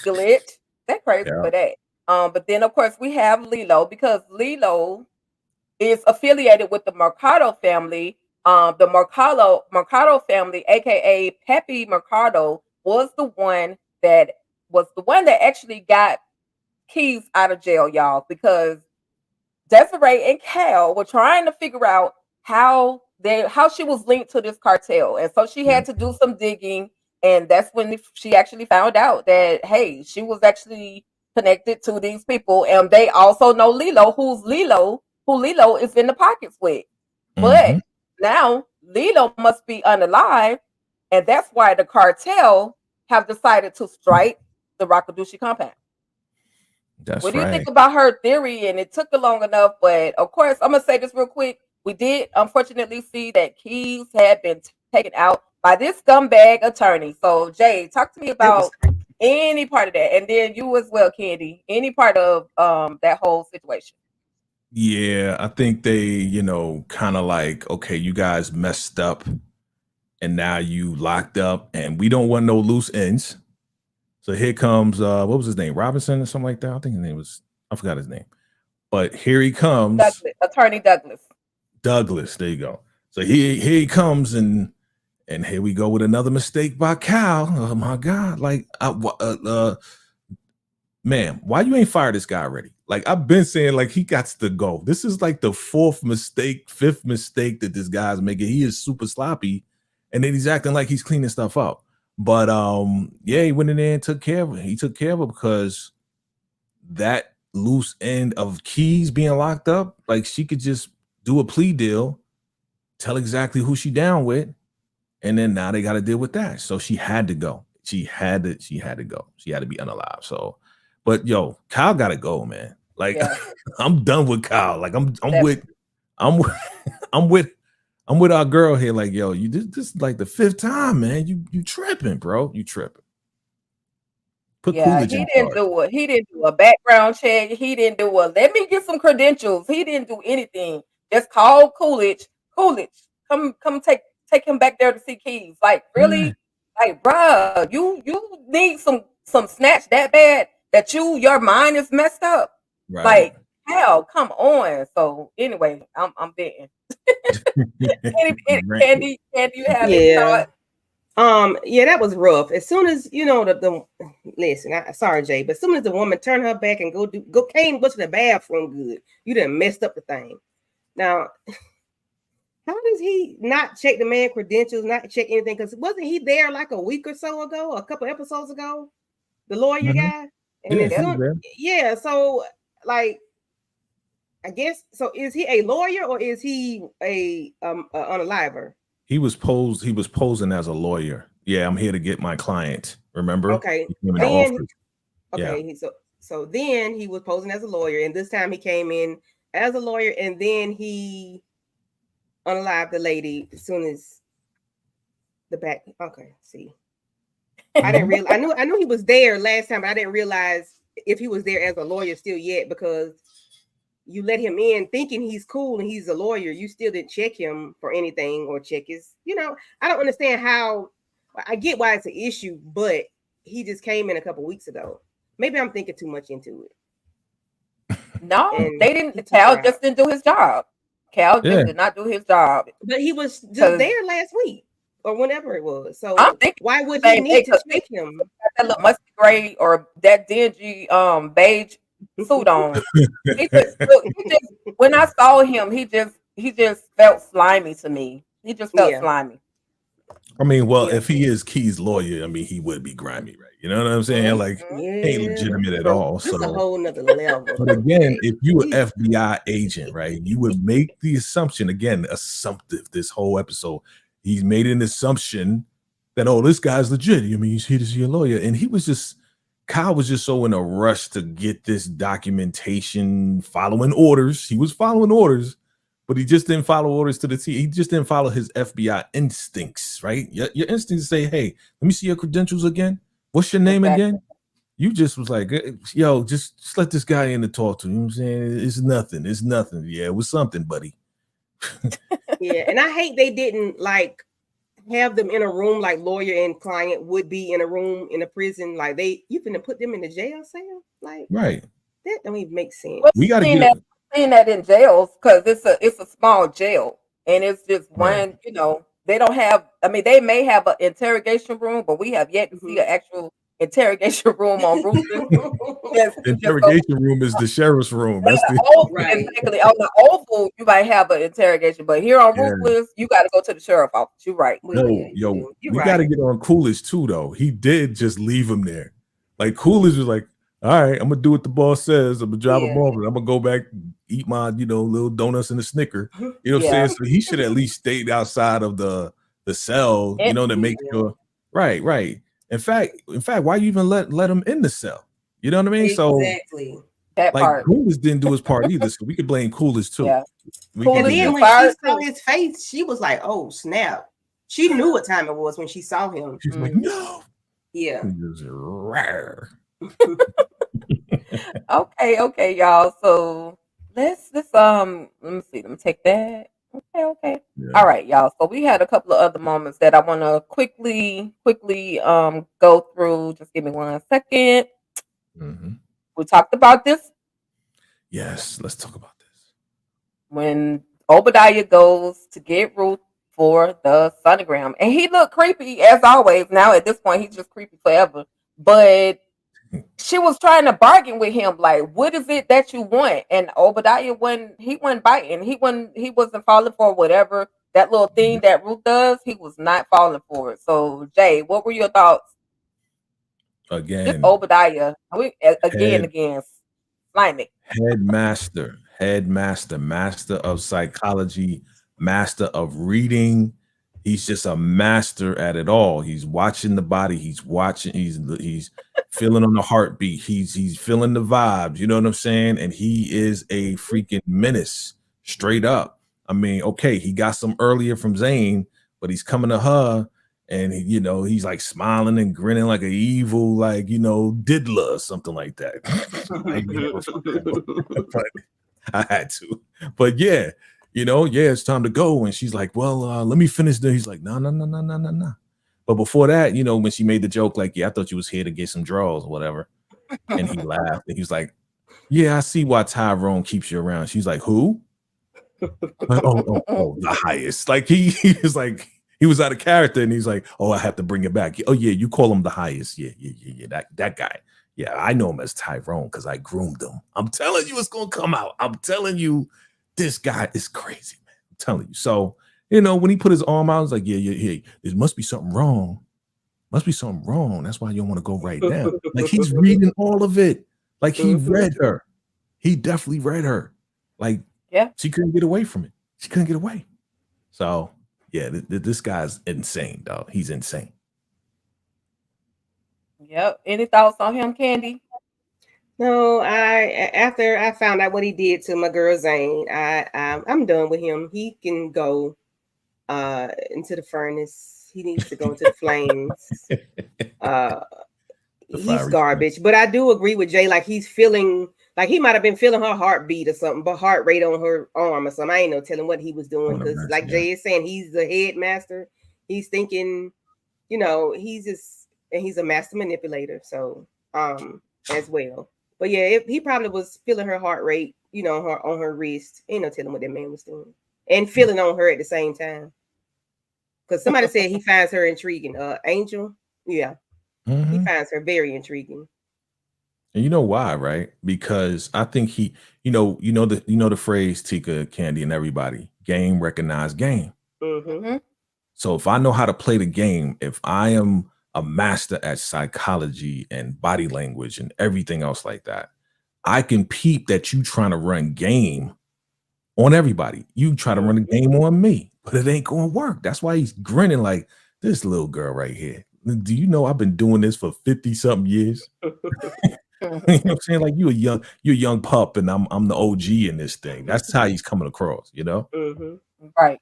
Glitch. They're crazy for that. But then of course we have Lilo because Lilo is affiliated with the Mercado family. The Mercado family, aka Pepe Mercado, was the one that actually got Keys out of jail, y'all, because Desiree and Cal were trying to figure out how she was linked to this cartel, and so she had to do some digging, and that's when she actually found out that hey, she was actually connected to these people, and they also know Lilo, who Lilo is in the pockets with. But now Lilo must be unalive, and that's why the cartel have decided to strike the Rakadushi compound. What do you think about her theory? And it took long enough, but of course, I'm gonna say this real quick. We did unfortunately see that Keys had been taken out by this scumbag attorney. So Jay, talk to me about any part of that, and then you as well, Candy. Any part of that whole situation? Yeah, I think they, kind of like, okay, you guys messed up and now you locked up and we don't want no loose ends. So here comes, what was his name? Robinson or something like that? I think his name was, I forgot his name. But here he comes. Attorney Douglas. Douglas, there you go. So here he comes and here we go with another mistake by Cal. Oh my God. Like, man, why you ain't fired this guy already? Like I've been saying, like he got to go. This is like the fifth mistake that this guy's making. He is super sloppy, and then he's acting like he's cleaning stuff up. But yeah, he went in there and took care of it. He took care of it because that loose end of Keys being locked up, like she could just do a plea deal, tell exactly who she down with, and then now they got to deal with that. So she had to go. She had to go. She had to be unalive. So. But yo, Kyle gotta go, man. Like I'm done with Kyle. Like I'm with our girl here. Like yo, you this is like the fifth time, man. You tripping, bro. You tripping. He didn't do a background check. He didn't do a let me get some credentials. He didn't do anything. Just call Coolidge. Coolidge, come take him back there to see Keys. Like really, Like, bruh, you need some snatch that bad that your mind is messed up. Right. Like, hell, come on. So anyway, I'm venting. Candy, you have any thought? Yeah, that was rough. As soon as the listen, sorry, Jay, but as soon as the woman turned her back and go to the bathroom, good, you done messed up the thing. Now, how does he not check the man credentials, not check anything? Because wasn't he there like a week or so ago, a couple episodes ago, the lawyer guy? And so like, I guess so. Is he a lawyer or is he a unaliver? He was posing as a lawyer. Yeah, I'm here to get my client. Remember? Okay. So then he was posing as a lawyer, and this time he came in as a lawyer, and then he unalived the lady as soon as the back. Okay, see, I didn't realize. I knew he was there last time, but I didn't realize if he was there as a lawyer still yet, because you let him in thinking he's cool and he's a lawyer. You still didn't check him for anything or check his, I don't understand how. I get why it's an issue, but he just came in a couple weeks ago. Maybe I'm thinking too much into it. No, they didn't. Cal just didn't do his job. Cal just did not do his job. But he was just there last week or whenever it was. So why would he need to check him? That little musty gray or that dingy beige suit on. When I saw him, he just felt slimy to me. He just felt slimy. I mean, well, if he is Key's lawyer, I mean, he would be grimy, right? You know what I'm saying? Like, ain't legitimate at all. This is a whole nother level. But again, if you an FBI agent, right, you would make the assumption, again, assumptive this whole episode. He's made an assumption that, oh, this guy's legit. I mean, he's here to see a lawyer. And Kyle was just so in a rush to get this documentation, following orders. He was following orders, but he just didn't follow orders to the T. He just didn't follow his FBI instincts, right? Your instincts say, hey, let me see your credentials again. What's your name again? You just was like, yo, just let this guy in to talk to him. You know what I'm saying? It's nothing. It's nothing. Yeah, it was something, buddy. Yeah, and I hate they didn't like have them in a room like lawyer and client would be in a room in a prison. Like you finna put them in the jail cell? Like, right. That don't even make sense. We got to get seeing that in jails because it's a small jail and it's just one, they don't have, I mean, they may have an interrogation room, but we have yet to see an actual interrogation room on Ruthless. Interrogation room is the sheriff's room. That's exactly. On the Oval, you might have an interrogation, but here on Ruthless, you got to go to the sheriff's office. You're right. We got to get on Coolidge too, though. He did just leave him there. Like Coolidge was like, all right, I'm gonna do what the boss says. I'm gonna drive him over. I'm gonna go back, eat my, little donuts and a Snicker. You know what I'm saying? So he should at least stayed outside of the cell, to make sure. Right. In fact, why you even let him in the cell? You know what I mean? Exactly. So that part. Coolidge didn't do his part either, so we could blame Coolidge too. Yeah. And then when she saw his face, she was like, "Oh snap!" She knew what time it was when she saw him. She's like, "No." Yeah. He was rare. Okay, y'all. So let's let me see. Let me take that. Okay. Yeah. All right, y'all. So we had a couple of other moments that I want to quickly go through. Just give me 1 second. Mm-hmm. We talked about this. Yes, let's talk about this. When Obadiah goes to get Ruth for the sonogram, and he looked creepy as always. Now at this point, he's just creepy forever. But she was trying to bargain with him, like, what is it that you want? And Obadiah wasn't biting. He wasn't falling for whatever that little thing that Ruth does. He was not falling for it. So, Jay, what were your thoughts? Again, just Obadiah. Again, slimy. Headmaster, master of psychology, master of reading. He's just a master at it all. He's watching the body. He's watching. He's feeling on the heartbeat. He's feeling the vibes. You know what I'm saying? And he is a freaking menace, straight up. I mean, okay, he got some earlier from Zane, but he's coming to her, and he's like smiling and grinning like an evil, like diddler or something like that. But I had to. But yeah. It's time to go. And she's like, well, let me finish this. He's like, no. But before that, you know, when she made the joke, like, yeah, I thought you was here to get some draws or whatever. And he laughed and he was like, yeah, I see why Tyrone keeps you around. She's like, who? Like, oh, the highest. Like he was like, he was out of character and he's like, oh, I have to bring it back. Oh, yeah, you call him the highest. Yeah, that guy. Yeah, I know him as Tyrone because I groomed him. I'm telling you, it's gonna come out. I'm telling you, this guy is crazy, man. I'm telling you. So, you know, when he put his arm out, I was like, yeah, there must be something wrong. Must be something wrong. That's why you don't want to go right now. Like he's reading all of it. Like he read her. He definitely read her. Like, yeah, she couldn't get away from it. She couldn't get away. So, yeah, this guy's insane, dog. He's insane. Yep. Any thoughts on him, Candy? No, after I found out what he did to my girl Zane, I'm done with him. He can go into the furnace. He needs to go into the flames. He's garbage. But I do agree with Jay. Like he's feeling like he might have been feeling her heartbeat or something, but heart rate on her arm or something. I ain't no telling what he was doing because, like Jay is saying, he's the headmaster. He's thinking, you know, he's a master manipulator. So, as well. But yeah, he probably was feeling her heart rate, you know, on her wrist. Ain't no telling what that man was doing, and feeling on her at the same time. Because somebody said he finds her intriguing. Angel, yeah, he finds her very intriguing. And you know why, right? Because I think he, you know the phrase, Tika, Candy, and everybody, game recognize game. So if I know how to play the game, if I am a master at psychology and body language and everything else like that, I can peep that you trying to run game on everybody. You try to run a game on me, but it ain't going to work. That's why he's grinning like this little girl right here. Do you know I've been doing this for 50 something years? You know what I'm saying? Like you're a young pup and I'm the OG in this thing. That's how he's coming across, you know? Right.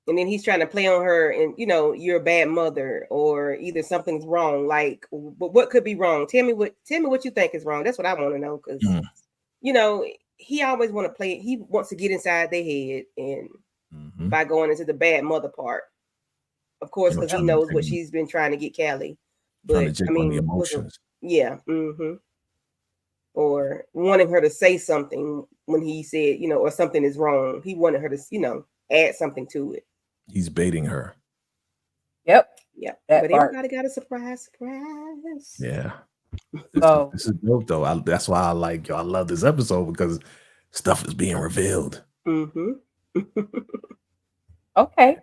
And then he's trying to play on her and, you know, you're a bad mother or either something's wrong. Like, but what could be wrong? Tell me what you think is wrong. That's what I want to know. Because, you know, he always want to play. He wants to get inside their head and by going into the bad mother part, of course, because he knows what she's been trying to get Callie. But I mean, the emotions. Yeah. Or wanting her to say something when he said, you know, or something is wrong. He wanted her to, you know, add something to it. He's baiting her. Yep. But everybody got a surprise. Yeah. This is dope though. That's why I like y'all. I love this episode because stuff is being revealed. Okay.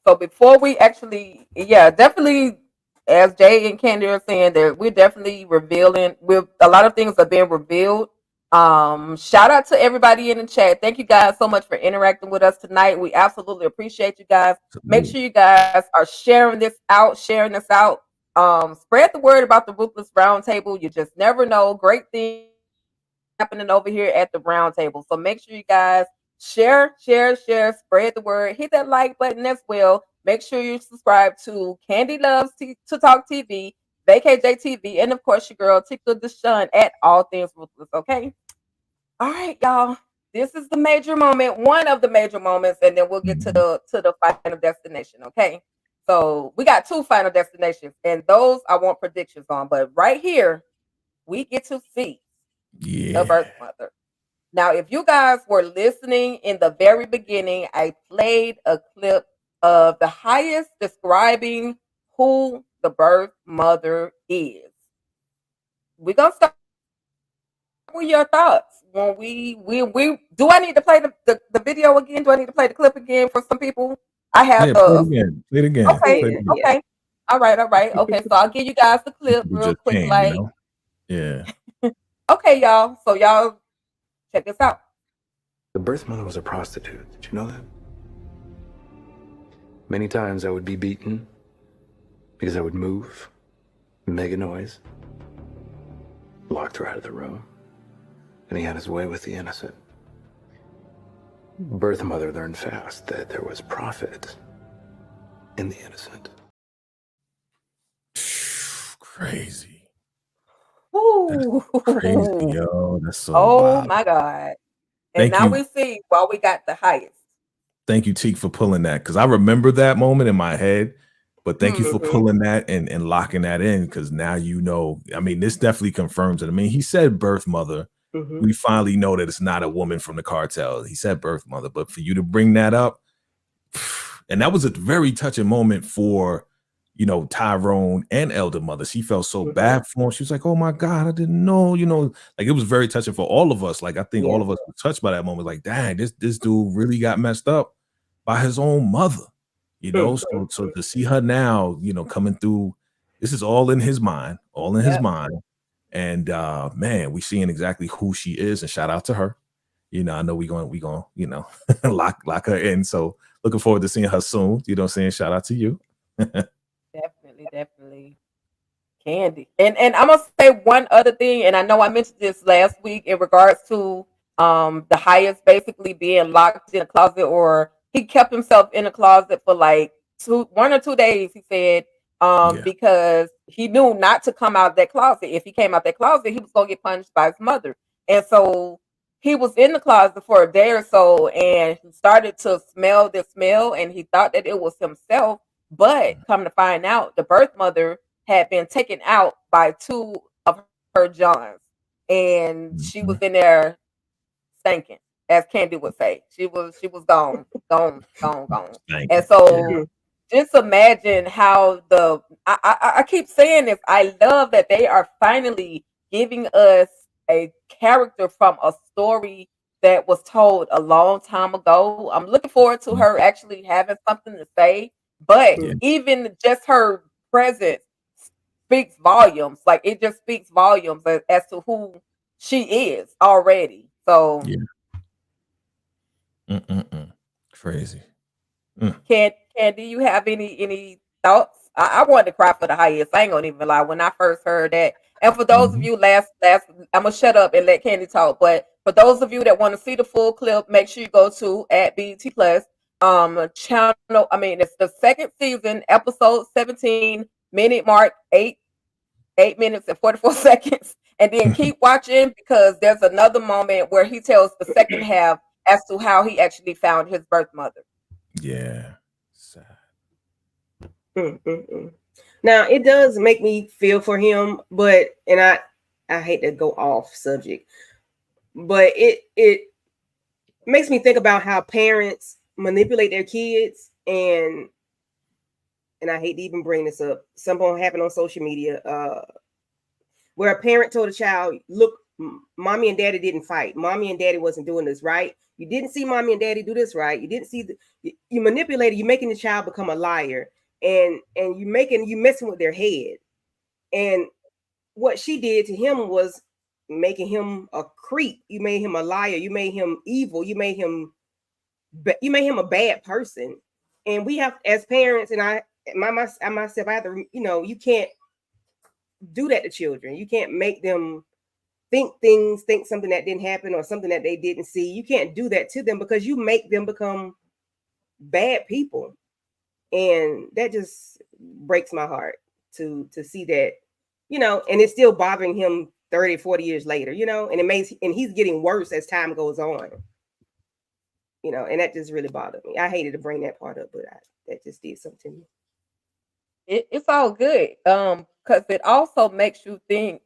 So before we actually, definitely, as Jay and Candy are saying, that we're definitely revealing. A lot of things are being revealed. Shout out to everybody in the chat. Thank you guys so much for interacting with us tonight. We absolutely appreciate you guys. Make sure you guys are sharing this out. Spread the word about the Ruthless Roundtable. You just never know. Great things happening over here at the Roundtable. So make sure you guys share, spread the word. Hit that like button as well. Make sure you subscribe to Candy Loves to Talk TV, VKJ TV, and of course your girl Tika Deshawn at All Things Ruthless. Okay. All right, y'all. This is the major moment, one of the major moments, and then we'll get to the final destination. Okay. So we got two final destinations, and those I want predictions on. But right here, we get to see the birth mother. Now, if you guys were listening in the very beginning, I played a clip of the highest describing who the birth mother is. We're gonna start with your thoughts. When we do I need to play the video again? Do I need to play the clip again for some people? I have play it again. Okay. All right. Okay, so I'll give you guys the clip real quick. Yeah. Okay, y'all. So y'all check this out. The birth mother was a prostitute. Did you know that? Many times I would be beaten because I would move, make a noise, locked her out of the room, and he had his way with the innocent. Birth mother learned fast that there was profit in the innocent. Crazy. Ooh. That's crazy, yo. That's so wild. My God. And now we see why we got the highest. Thank you, Teak, for pulling that, because I remember that moment in my head, But thank you for Mhm. pulling that and locking that in, because now you know. I mean, this definitely confirms it. I mean, he said birth mother. Mhm. We finally know that it's not a woman from the cartel. He said birth mother, but for you to bring that up, and that was a very touching moment for, you know, Tyrone and Elder Mother. She felt so Mhm. bad for him. She was like, "Oh my God, I didn't know." You know, like it was very touching for all of us. Like I think Yeah. all of us were touched by that moment. Like, dang, this dude really got messed up by his own mother. You know, so Mhm. to see her now, you know, coming through, this is all in his mind, all in his Yep. mind. And man, we seeing exactly who she is, and shout out to her. You know, I know we going, you know, lock her in. So looking forward to seeing her soon. You know what I'm saying? Shout out to you. Definitely. Candy. And I'm gonna say one other thing, and I know I mentioned this last week in regards to the highest basically being locked in a closet, or he kept himself in a closet for like 1 or 2 days, he said, Yeah. because he knew not to come out of that closet. If he came out that closet, he was gonna get punished by his mother. And so he was in the closet for a day or so, and he started to smell the smell, and he thought that it was himself. But come to find out, the birth mother had been taken out by two of her Johns, and she was Mhm. in there stinking, as Candy would say. She was gone, gone, gone, gone. Thank And you. Yeah. so just imagine how I keep saying this. I love that they are finally giving us a character from a story that was told a long time ago. I'm looking forward to Mhm. her actually having something to say, but Yeah. even just her presence speaks volumes. Like it just speaks volumes as to who she is already. So Yeah. Mm-mm-mm. Crazy. Mm. can do you have any thoughts? I wanted to cry for the highest. I ain't gonna even lie. When I first heard that, and for those of Mhm. you last, I'm gonna shut up and let Candy talk. But for those of you that want to see the full clip, make sure you go to at BT Plus channel. I mean, it's the second season, episode 17, minute mark 8 minutes and 44 seconds. And then keep watching because there's another moment where he tells the second half as to how he actually found his birth mother. Yeah. Sad. Mm. Now it does make me feel for him, but I hate to go off subject, but it makes me think about how parents manipulate their kids, and I hate to even bring this up. Something happened on social media, where a parent told a child, "Look, mommy and daddy didn't fight. Mommy and daddy wasn't doing this right. You didn't see mommy and daddy do this right. You didn't see you manipulated. You're making the child become a liar, and you messing with their head. And what she did to him was making him a creep. You made him a liar. You made him evil. You made him a bad person. And we have, as parents, and I myself, I have to, you can't do that to children. You can't make them think something that didn't happen or something that they didn't see. You can't do that to them because you make them become bad people. And that just breaks my heart to see that, and it's still bothering him 30, 40 years later, and he's getting worse as time goes on, and that just really bothered me. I hated to bring that part up, but that just did something to me. It's all good. Because it also makes you think,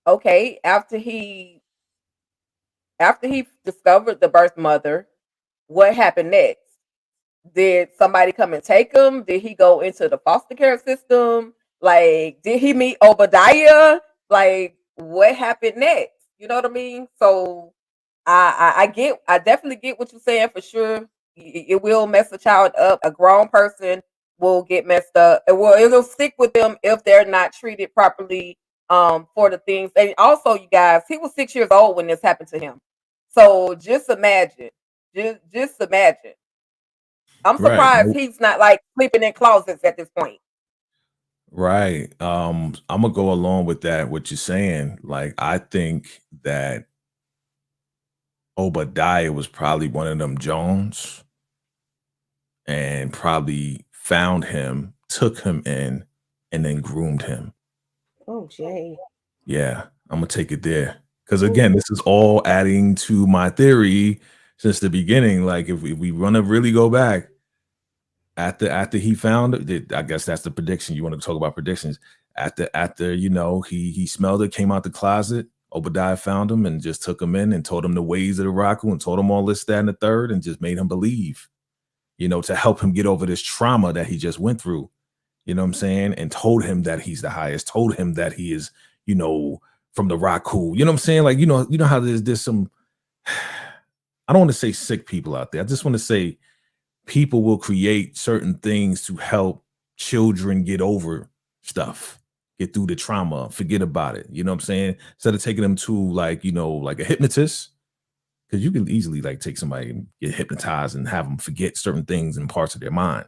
okay, after he discovered the birth mother, what happened next? Did somebody come and take him? Did he go into the foster care system? Like, did he meet Obadiah? Like, what happened next? You know what I mean? So I definitely get what you're saying for sure. It will mess a child up. A grown person will get messed up. Well, it'll stick with them if they're not treated properly for the things. And also, you guys, he was 6 years old when this happened to him. So just imagine. Just imagine. I'm Right. surprised he's not like sleeping in closets at this point. Right. I'm gonna go along with that, what you're saying. Like, I think that Obadiah was probably one of them Jones and probably found him, took him in, and then groomed him. Oh, Jay. Yeah, I'm gonna take it there. Because again, this is all adding to my theory since the beginning. Like, if we want to really go back, After he found it, I guess that's the prediction. You want to talk about predictions? After he smelled it, came out the closet. Obadiah found him and just took him in and told him the ways of the Raku and told him all this, that, and the third, and just made him believe, to help him get over this trauma that he just went through. You know what I'm saying? And told him that he's the highest, told him that he is, from the Raku. You know what I'm saying? Like, you know how there's some, I don't want to say sick people out there. I just want to say people will create certain things to help children get over stuff, get through the trauma, forget about it. You know what I'm saying? Instead of taking them to like a hypnotist, because you can easily like take somebody and get hypnotized and have them forget certain things and parts of their mind.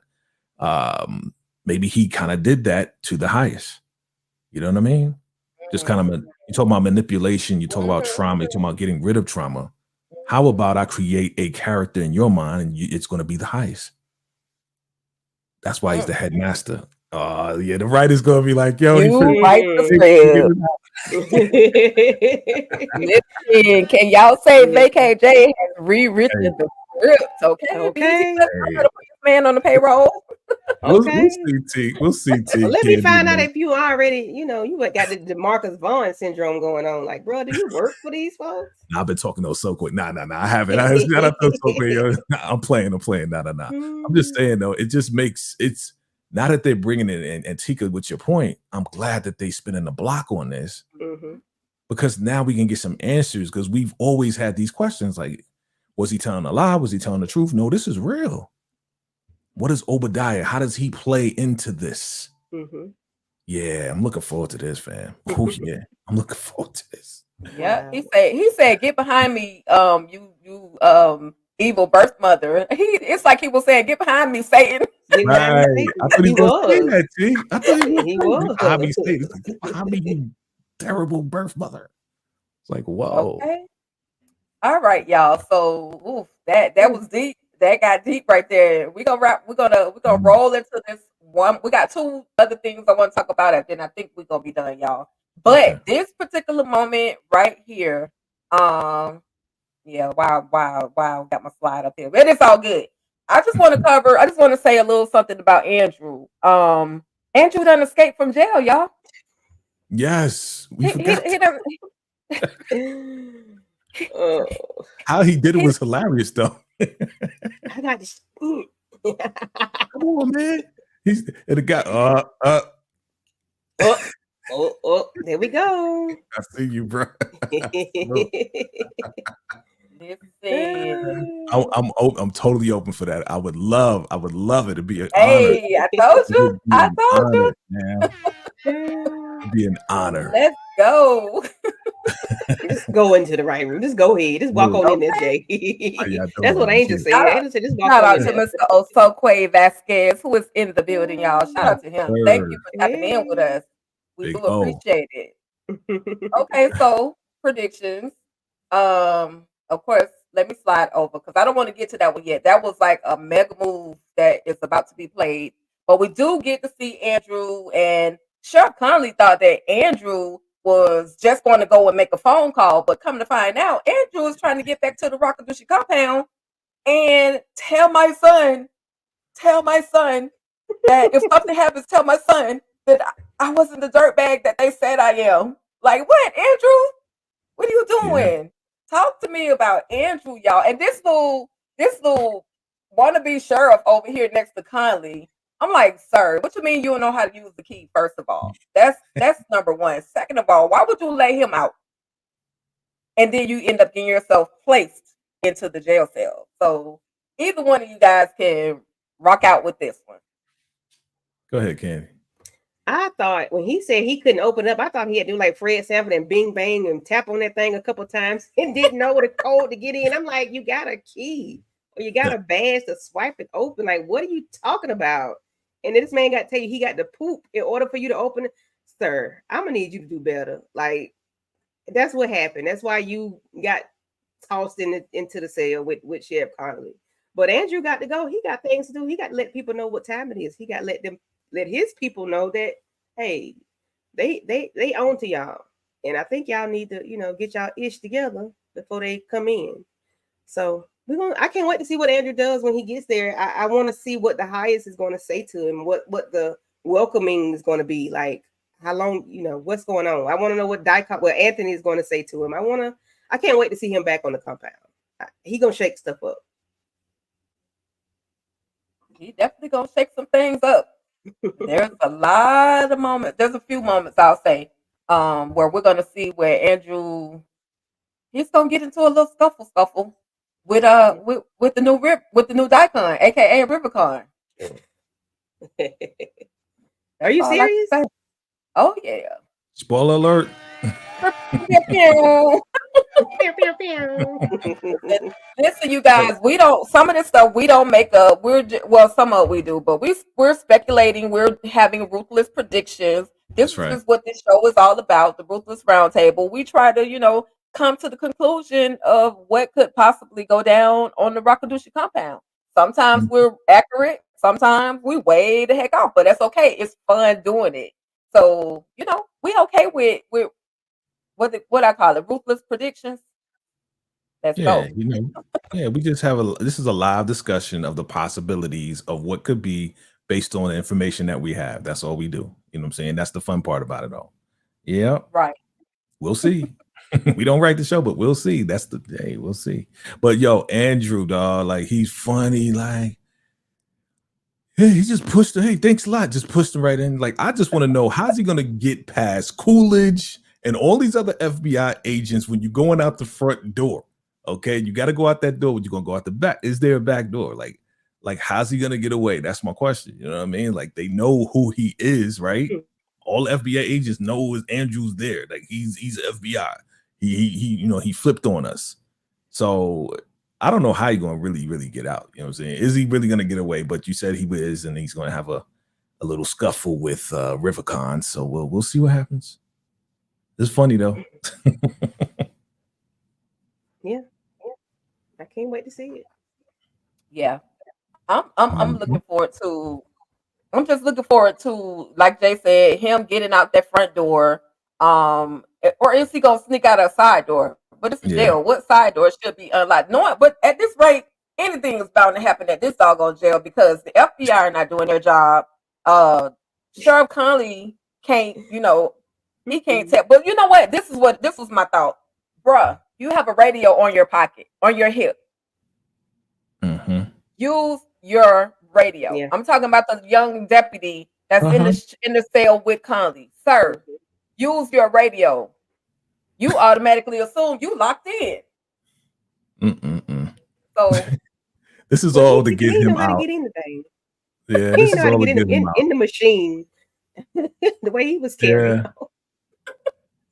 Maybe he kind of did that to the highest. You know what I mean? Just kind of, you talk about manipulation, you talk about trauma, you talk about getting rid of trauma. How about I create a character in your mind and it's going to be the highest? That's why he's the headmaster. Oh, yeah, the writer's going to be like, yo, You write the script. Listen, can y'all say VKJ has rewritten the script? Okay. I'm going to put this man on the payroll. We'll see, T. We'll see, T. Let me find out if you already, you got the DeMarcus Vaughn syndrome going on. Like, bro, do you work for these folks? I've been talking those so quick. Nah, I haven't. I'm playing. Nah. I'm just saying though, it just makes it's now that they're bringing it and Tika, with your point, I'm glad that they spinning the block on this because now we can get some answers because we've always had these questions like, was he telling a lie? Was he telling the truth? No, this is real. What is Obadiah? How does he play into this? Yeah, I'm looking forward to this, fam. Oh yeah, I'm looking forward to this. Yeah, he said, "Get behind me, you evil birth mother." It's like he was saying, "Get behind me, Satan." Right. I thought he was saying that, T. I thought he was. Get behind me, you terrible birth mother. It's like, whoa. Okay. All right, y'all. So that was deep. That got deep right there. We're gonna roll into this one. We got two other things I want to talk about, and then I think we're gonna be done, y'all. But this particular moment right here, wow, got my slide up here, but it's all good. I just want to say a little something about Andrew. Andrew done escaped from jail, y'all. Yes, he done. How he did it was hilarious, though. I got this. Come on, man. He's and the guy. There we go. I see you, bro. I'm totally open for that. I would love it to be an honor. Hey, I told you. Man. It'd be an honor. Let's go. Just go into the right room. Just go ahead. Just walk on in there, Jay. That's what Angel said. Angel said, just walk shout on out in to there. Mr. Osokwe Vasquez, who is in the building, y'all. Shout out to him. Thank you for tapping in with us. We do appreciate it. Okay, so predictions. Of course, let me slide over because I don't want to get to that one yet. That was like a mega move that is about to be played. But we do get to see Andrew, and Sheriff Conley thought that Andrew was just going to go and make a phone call, but come to find out, Andrew is trying to get back to the Rockadushi compound and tell my son that if something happens, tell my son that I wasn't the dirtbag that they said I am. Like, what, Andrew? What are you doing? Yeah. Talk to me about Andrew, y'all. And this little wannabe sheriff over here next to Conley. I'm like, sir, what you mean you don't know how to use the key? First of all, that's number one. Second of all, why would you lay him out? And then you end up getting yourself placed into the jail cell. So either one of you guys can rock out with this one. Go ahead, Candy. I thought when he said he couldn't open up, I thought he had to do like Fred Sanford and bing bang and tap on that thing a couple times and didn't know the code to get in. I'm like, you got a key or you got a badge to swipe it open. Like, what are you talking about? And then this man got to tell you he got to poop in order for you to open it. Sir, I'm going to need you to do better. Like, that's what happened. That's why you got tossed into the cell with Sheriff Connolly. But Andrew got to go. He got things to do. He got to let people know what time it is. He got to let his people know that, hey, they own to y'all. And I think y'all need to, get y'all ish together before they come in. So I can't wait to see what Andrew does when he gets there. I want to see what the highest is going to say to him, what the welcoming is going to be like. How long, what's going on? I want to know what Anthony is going to say to him. I can't wait to see him back on the compound. He gonna shake stuff up. He definitely gonna shake some things up. There's a lot of moments. There's a few moments I'll say, where we're gonna see where Andrew, he's gonna get into a little scuffle with the new Daikon, aka Rivercon. Are you serious? Oh yeah. Spoiler alert. Listen, you guys, some of this stuff we don't make up. Some of it we do, but we're speculating. We're having ruthless predictions. This is what this show is all about, the Ruthless Roundtable. We try to, come to the conclusion of what could possibly go down on the Rakadushi compound. Sometimes we're accurate, sometimes we way the heck off, but that's okay. It's fun doing it. So, we okay with what I call it, ruthless predictions. Let's go. We just this is a live discussion of the possibilities of what could be based on the information that we have. That's all we do. You know what I'm saying? That's the fun part about it all. Yeah. Right. We'll see. We don't write the show, but we'll see. That's the day. We'll see. But Andrew, dog, like he's funny. Like, hey, he just pushed hey, thanks a lot. Just pushed him right in. Like, I just want to know, how's he gonna get past Coolidge and all these other FBI agents when you're going out the front door? Okay, you got to go out that door. You're gonna go out the back. Is there a back door? Like how's he gonna get away? That's my question. You know what I mean? Like, they know who he is, right? All FBI agents know is Andrew's there. Like, he's FBI. He flipped on us. So I don't know how he's gonna really get out. You know what I'm saying? Is he really gonna get away? But you said he is, and he's gonna have a little scuffle with Rivercon. So we'll see what happens. It's funny though. Yeah. I can't wait to see it. Yeah. I'm looking forward to. I'm just looking forward to, like Jay said, him getting out that front door. Or is he gonna sneak out a side door? But it's jail. What side door should be unlocked? But at this rate, anything is bound to happen at this doggone jail because the FBI are not doing their job. Sheriff Conley can't, he can't tell. But you know what? This was my thought. Bruh, you have a radio on your pocket, on your hip. Mm-hmm. Use your radio. Yeah. I'm talking about the young deputy that's in the cell with Conley. Sir, use your radio. You automatically assume you locked in. So this is all to get him out. Get in the thing. Yeah, this is all to get him out. In the machine. The way he was carrying.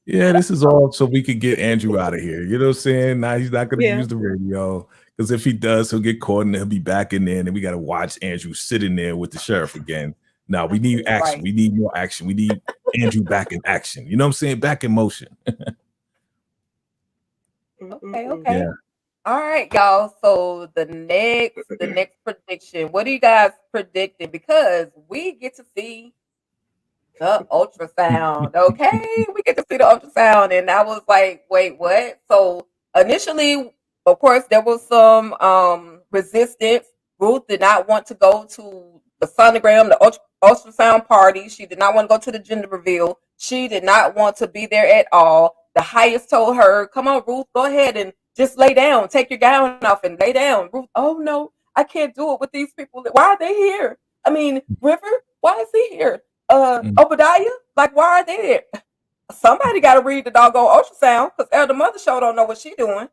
Yeah, this is all so we could get Andrew out of here. You know what I'm saying? Now he's not going to use the radio because if he does, he'll get caught and he'll be back in there. And then we got to watch Andrew sitting there with the sheriff again. Now we need action. Right. We need more action. We need Andrew back in action. You know what I'm saying? Back in motion. Okay. Yeah. All right, y'all. So the next prediction. What are you guys predicting? Because we get to see the ultrasound. Okay, we get to see the ultrasound, and I was like, wait, what? So initially, of course, there was some resistance. Ruth did not want to go to the sonogram, the ultrasound party. She did not want to go to the gender reveal. She did not want to be there at all. The highest told her, come on, Ruth, go ahead and just lay down. Take your gown off and lay down. Ruth, oh, no, I can't do it with these people. Why are they here? I mean, River, why is he here? Obadiah, like, why are they there? Somebody got to read the doggone ultrasound because Elder Mother Show don't know what she's doing.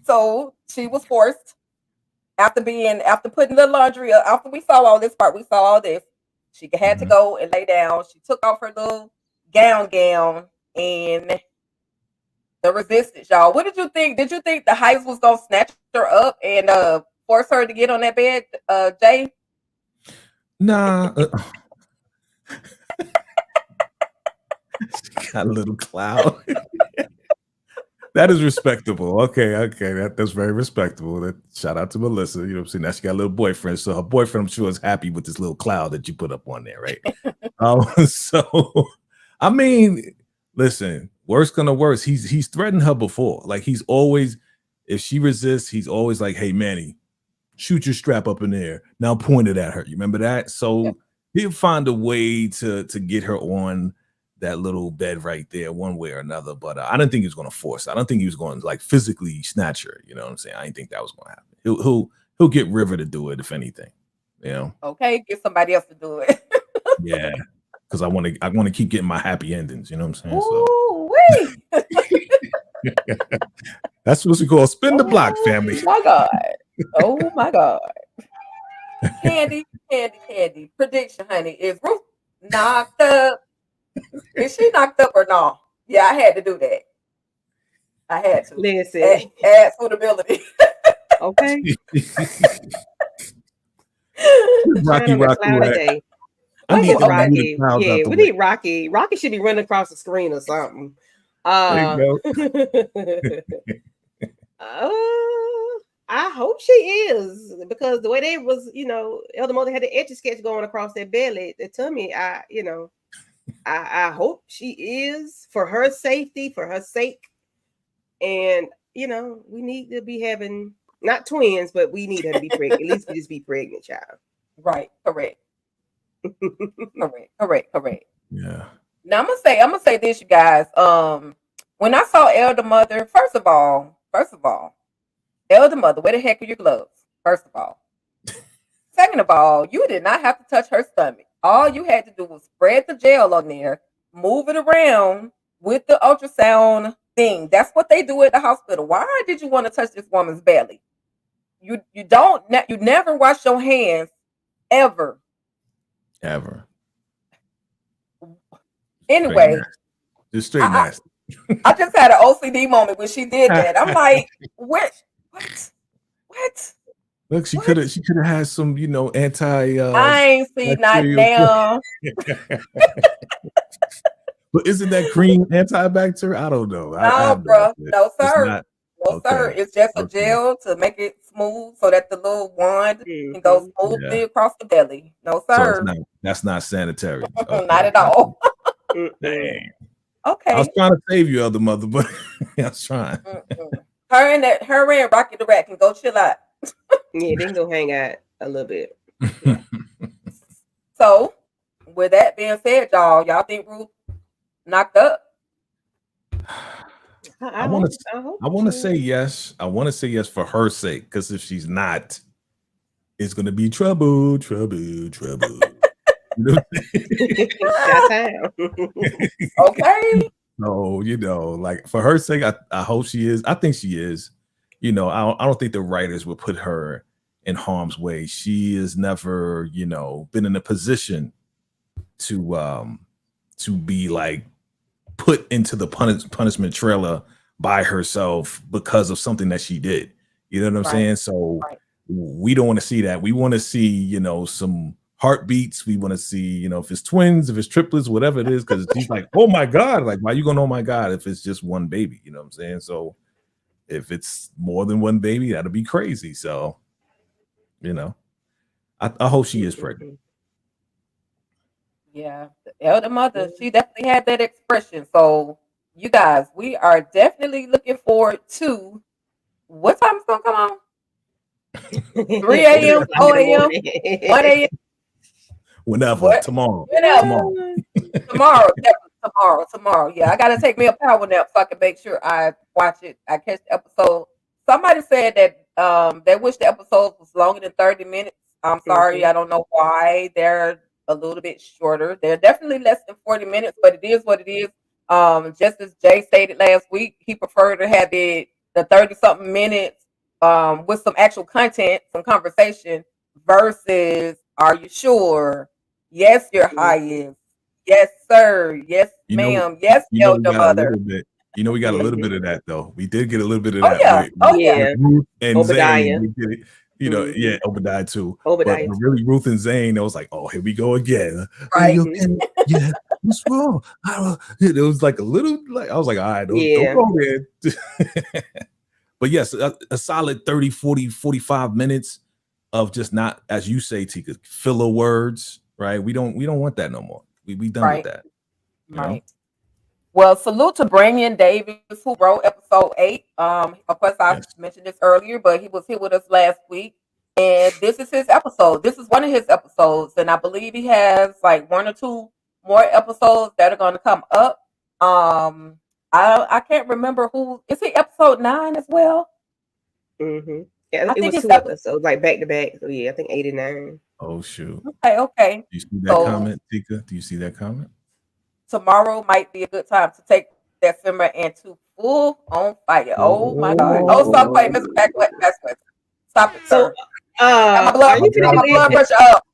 So she was forced after putting the laundry up, after we saw all this part, we saw all this. She had to go and lay down. She took off her little gown and the resistance, y'all. What did you think? Did you think the Heights was gonna snatch her up and force her to get on that bed, Jay? Nah. She got a little cloud. That is respectable. Okay. That's very respectable. Shout out to Melissa. You know what I'm saying? Now she got a little boyfriend. So her boyfriend, I'm sure, is happy with this little cloud that you put up on there, right? So I mean, listen, worse gonna worse. He's threatened her before. Like he's always, if she resists, he's always like, "Hey, Manny, shoot your strap up in there. Now point it at her." You remember that? So he'll find a way to get her on that little bed right there, one way or another. But I didn't think he was going to force. I don't think he was going to like physically snatch her. You know what I'm saying? I didn't think that was going to happen. He'll get River to do it if anything. You know? Okay, get somebody else to do it. Yeah, because I want to keep getting my happy endings. You know what I'm saying? Ooh, So that's what we call spin the block, family. Oh my God! Oh my God! Candy. Prediction, honey. Is Ruth knocked up? Is she knocked up or no? Yeah, I had to do that. I had to. Listen. Add suitability. Okay. Rocky. I need Rocky. Yeah, we need Rocky. Rocky should be running across the screen or something. There you go. I hope she is, because the way they was, Elder Mother had the etch a sketch going across their belly, the tummy. I hope she is, for her safety, for her sake. And we need to be having not twins, but we need her to be pregnant. At least we just be pregnant, child. Right. Correct. Correct. Yeah. Now I'm gonna say this, you guys. When I saw Elder Mother, first of all, Elder Mother, where the heck are your gloves? First of all. Second of all, you did not have to touch her stomach. All you had to do was spread the gel on there, move it around with the ultrasound thing. That's what they do at the hospital. Why did you want to touch this woman's belly? You never wash your hands ever. Anyway, just straight nasty. I just had an OCD moment when she did that. I'm like, what? Look, she could have had some, anti. I ain't seen not now. But isn't that cream antibacterial? I don't know. No, bro. No, sir. Okay. Sir. It's just a gel to make it smooth so that the little wand can go smoothly across the belly. No, sir. So that's not sanitary. Okay. Not at all. Dang. Okay. I was trying to save you, Elder Mother, but I was trying. Her and Rocky the Rat can go chill out. Yeah, they can go hang out a little bit. So, with that being said, y'all think Ruth knocked up? I want to say yes. I want to say yes for her sake, because if she's not, it's going to be trouble. Okay. So, like for her sake, I hope she is. I think she is. I don't think the writers will put her in harm's way. She has never, been in a position to be like put into the punishment trailer by herself because of something that she did. You know what I'm saying? So we don't want to see that. We want to see, some heartbeats. We want to see, if it's twins, if it's triplets, whatever it is, because she's like, oh my God, like, why you gonna oh my God if it's just one baby? You know what I'm saying? So if it's more than one baby, that'll be crazy. So, I hope she is pregnant. Yeah, the Elder Mother, she definitely had that expression. So, you guys, we are definitely looking forward to what time it's gonna come on? 3 a.m., 4 a.m., 1 a.m. Whenever. Tomorrow. Tomorrow. Yeah, I gotta take me a power nap so I can make sure I watch it. I catch the episode. Somebody said that they wish the episode was longer than 30 minutes. I'm sorry, I don't know why they're a little bit shorter. They're definitely less than 40 minutes, but it is what it is. Just as Jay stated last week, he preferred to have the 30-something minutes with some actual content, some conversation, versus "Are you sure? Yes, your highest. Yes, sir. Yes, ma'am. Yes, Elder Mother." We got a little bit of that though. We did get a little bit of that. Yeah. Ruth and Obadiah. Zane, we did it. Yeah, Obadiah too. Obadiah. But really, Ruth and Zane, it was like, oh, here we go again. Right. Yeah, what's wrong? It was like a little, like I was like, all right, don't go there. But yes, a solid 30, 40, 45 minutes of just not, as you say, Tika, filler words, right? We don't want that no more. We done with that. Right. Well, salute to Brandon Davis, who wrote episode 8. Of course, I Yes. mentioned this earlier, but he was here with us last week. And this is his episode. This is one of his episodes. And I believe he has like 1 or 2 more episodes that are going to come up. I can't remember who. Is he episode 9 as well? Mm-hmm. Yeah, I it think was it's 2 episodes, like back to back. So yeah, I think 8 and 9. Oh shoot. Okay. Do you see that So comment, Tika? Do you see that comment? tomorrow might be a good time to take that simmer into full on fire. Oh my God. Oh, stop playing, Mr. Backwest. Stop it, So, sir. Got my are you blood finna pressure up.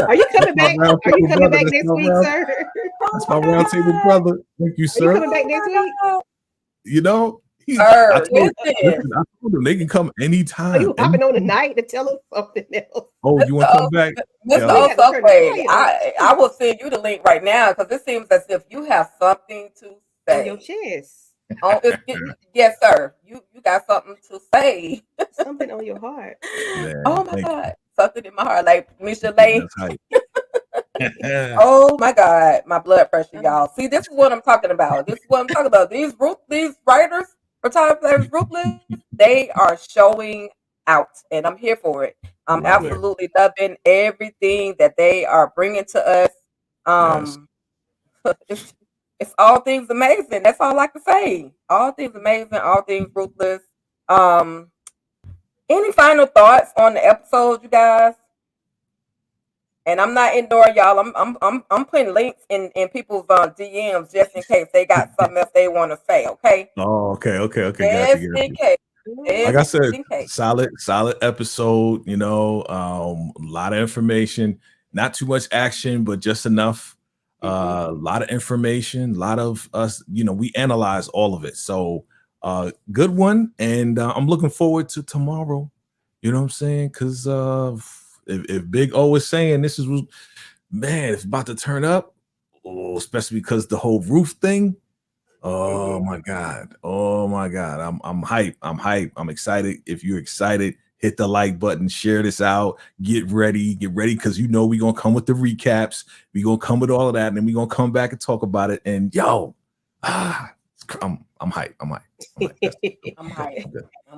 Are you coming That's my back? Are you roundtable coming brother. back That's next my week, round. sir? That's my roundtable brother. Thank you, Are you sir. coming back next week? You know, I Sir, told listen. them they can come Are anytime. you hopping on tonight to tell us something else? Oh, you want to come back? Mr. Yo. We had to turn the Osakwe, fire I will send you the link right now because it seems as if you have something to on your say. chest. Yes, sir. You got something to say. Something on your heart. Man, Oh my thank you. God. Something in my heart. Like Michelet. That's hype. Oh my God. My blood pressure, y'all. See, this is what I'm talking about. This is what I'm talking about. These writers for Time Players Ruthless, they are showing out. And I'm here for it. I'm Love it. absolutely loving everything that they are bringing to us. It's all things amazing. That's all I can say. All things amazing, all things ruthless. Any final thoughts on the episode, you guys? And I'm not ignoring y'all. I'm putting links in people's DMs just in case they got something else they want to say. Okay. Oh, okay. Just Got you. in case. Like I said, In case. solid episode. You know, a lot of information, not too much action, but just enough. A lot of information, a lot of us. You know, we analyze all of it. So, good one, and I'm looking forward to tomorrow. You know what I'm saying? Because if Big O is saying this is, man, it's about to turn up, especially because the whole roof thing. Oh my God. I'm hyped. I'm excited. If you're excited, hit the like button, share this out, get ready, because you know we're gonna come with the recaps, we're gonna come with all of that, and then we're gonna come back and talk about it. And I'm hyped. I'm hyped.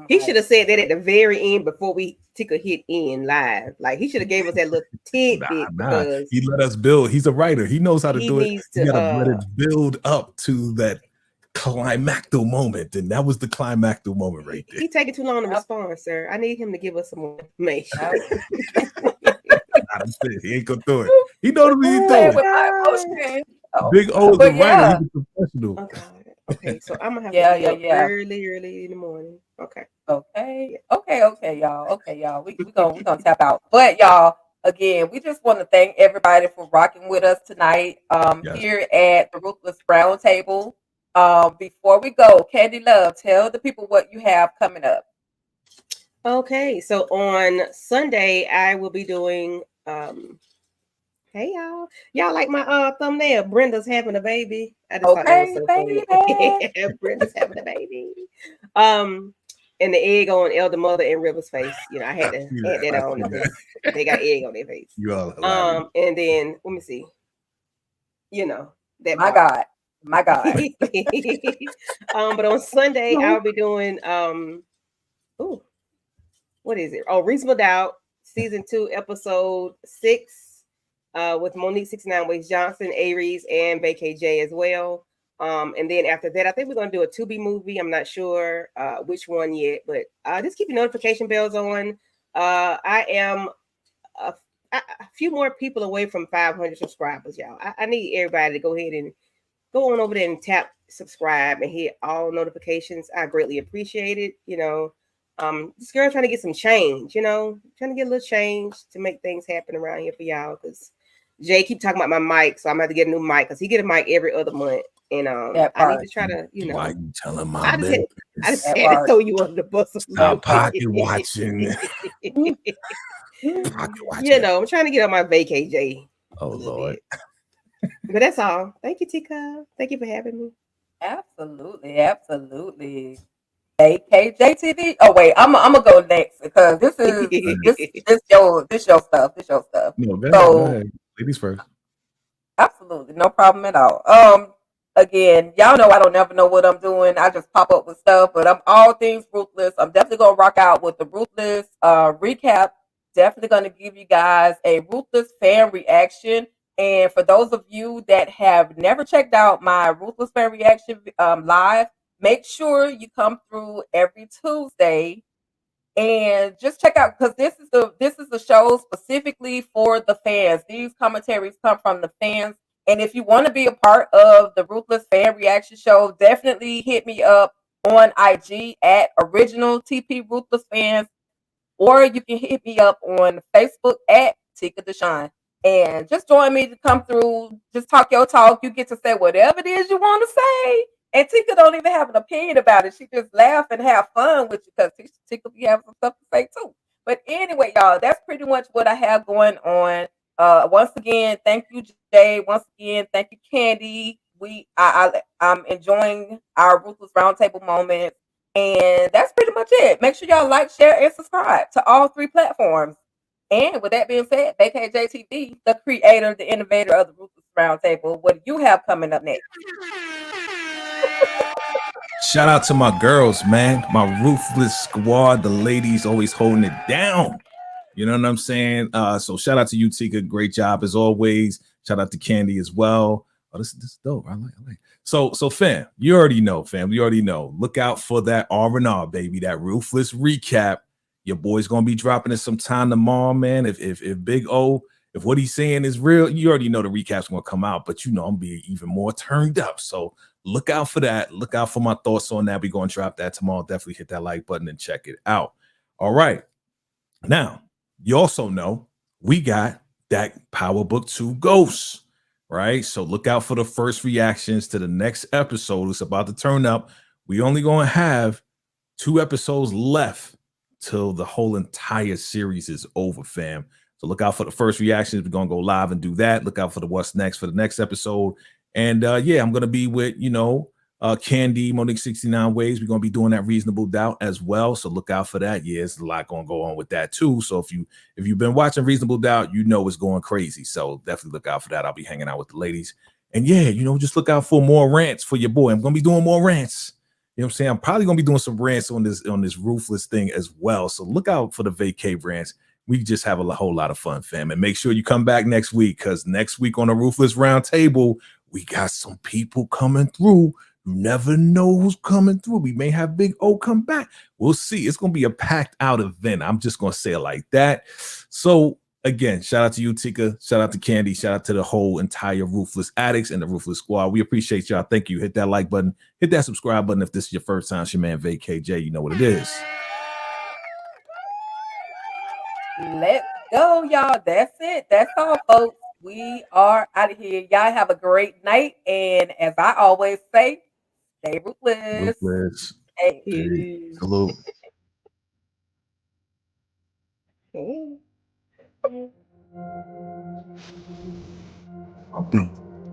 He should have said that at the very end before we took a hit in live. Like he should have gave us that little tidbit because he let us build. He's a writer. He knows how to do it. Needs He to gotta let it build up to that climactic moment, and that was the climactic moment right there. He taking too long to respond, sir. I need him to give us some more information. He ain't gonna do it. He knows what he's doing. Big O is a writer. He's a professional. Okay, so I'm gonna have to be up early in the morning. Okay, y'all. We gonna tap out. But y'all, again, we just want to thank everybody for rocking with us tonight here at the Ruthless Roundtable. Before we go, Candy Love, tell the people what you have coming up. Okay, so on Sunday I will be doing hey y'all like my thumbnail. Brenda's having a baby. I just thought that was so funny. Brenda's having a baby. And the egg on Elder Mother and River's face. You know, I had that on because they got egg on their face. You all and then let me see. You know that my God. But on Sunday I'll be doing what is it? Oh, Reasonable Doubt, season 2, episode 6, with Monique 69 Ways Johnson, Aries, and BKJ as well. And then after that, I think we're gonna do a Tubi movie. I'm not sure which one yet, but just keep your notification bells on. I am a few more people away from 500 subscribers, y'all. I need everybody to go ahead and go on over there and tap subscribe and hit all notifications. I greatly appreciate it. You know, this girl trying to get some change, you know, trying to get a little change to make things happen around here for y'all. Because Jay keep talking about my mic, so I'm gonna have to get a new mic because he get a mic every other month. And I need to try to, you know. Why you telling my I just had to throw you under the bus. Stop pocket watching. You know, I'm trying to get on my vacay, Jay. Oh Lord. But that's all. Thank you, Tika. Thank you for having me. Absolutely. AKJTV. Oh wait, I'm gonna go next because this your stuff. No, go ahead. Ladies first. Absolutely, no problem at all. Again, y'all know I don't never know what I'm doing. I just pop up with stuff, but I'm all things Ruthless. I'm definitely gonna rock out with the Ruthless recap. Definitely gonna give you guys a Ruthless fan reaction. And for those of you that have never checked out my Ruthless fan reaction live, make sure you come through every Tuesday and just check out, because this is the show specifically for the fans. These commentaries come from the fans, and if you want to be a part of the Ruthless fan reaction show, definitely hit me up on IG at original TP Ruthless fans, or you can hit me up on Facebook at Tika Deshawn. And just join me to come through, just talk your talk. You get to say whatever it is you want to say. And Tika don't even have an opinion about it. She just laugh and have fun with you, because Tika be having some stuff to say too. But anyway, y'all, that's pretty much what I have going on. Once again, thank you, Jay. Once again, thank you, Candy. I'm enjoying our Ruthless Roundtable moments. And that's pretty much it. Make sure y'all like, share, and subscribe to all 3 platforms. And with that being said, BKJTV, the creator, the innovator of the Ruthless Roundtable, what do you have coming up next? Shout out to my girls, man. My Ruthless squad. The ladies always holding it down. You know what I'm saying? So shout out to you, Tika. Great job as always. Shout out to Candy as well. Oh, this is dope. I like. So fam, you already know, fam. You already know. Look out for that R&R, baby. That Ruthless recap. Your boy's gonna be dropping it sometime tomorrow, man. If Big O, if what he's saying is real, you already know the recap's gonna come out. But you know I'm being even more turned up. So look out for that. Look out for my thoughts on that. We're gonna drop that tomorrow. Definitely hit that like button and check it out. All right. Now, you also know we got that Power Book 2 Ghosts, right? So look out for the first reactions to the next episode. It's about to turn up. We only going to have 2 episodes left till the whole entire series is over, fam. So look out for the first reactions. We're going to go live and do that. Look out for the what's next for the next episode. And yeah, I'm going to be with, Candy, Monique 69 Ways. We're going to be doing that Reasonable Doubt as well. So look out for that. Yeah, there's a lot going to go on with that too. So if you've been watching Reasonable Doubt, you know it's going crazy. So definitely look out for that. I'll be hanging out with the ladies. And yeah, just look out for more rants for your boy. I'm going to be doing more rants. You know what I'm saying? I'm probably going to be doing some rants on this Ruthless thing as well. So look out for the vacay rants. We just have a whole lot of fun, fam. And make sure you come back next week, because next week on the Ruthless Roundtable, we got some people coming through. You never know who's coming through. We may have Big O come back. We'll see. It's going to be a packed out event. I'm just going to say it like that. So again, shout out to you, Tika. Shout out to Candy. Shout out to the whole entire Ruthless Addicts and the Ruthless Squad. We appreciate y'all. Thank you. Hit that like button. Hit that subscribe button. If this is your first time, it's your man, VKJ. You know what it is. Let's go, y'all. That's it. That's all, folks. We are out of here. Y'all have a great night. And as I always say, stay ruthless. Ruthless. Hey. Salute.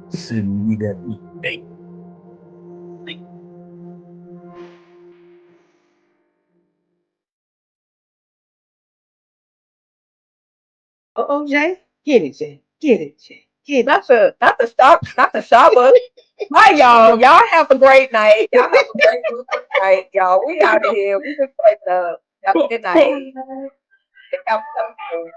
Send me that. Hey. Oh, Jay, get it, Jay. Get it, Jay. Get it. Not the shopper. Bye, y'all. Y'all have a great night. Y'all have a great night, y'all. We out of here. We just like have a good night. Have a good night.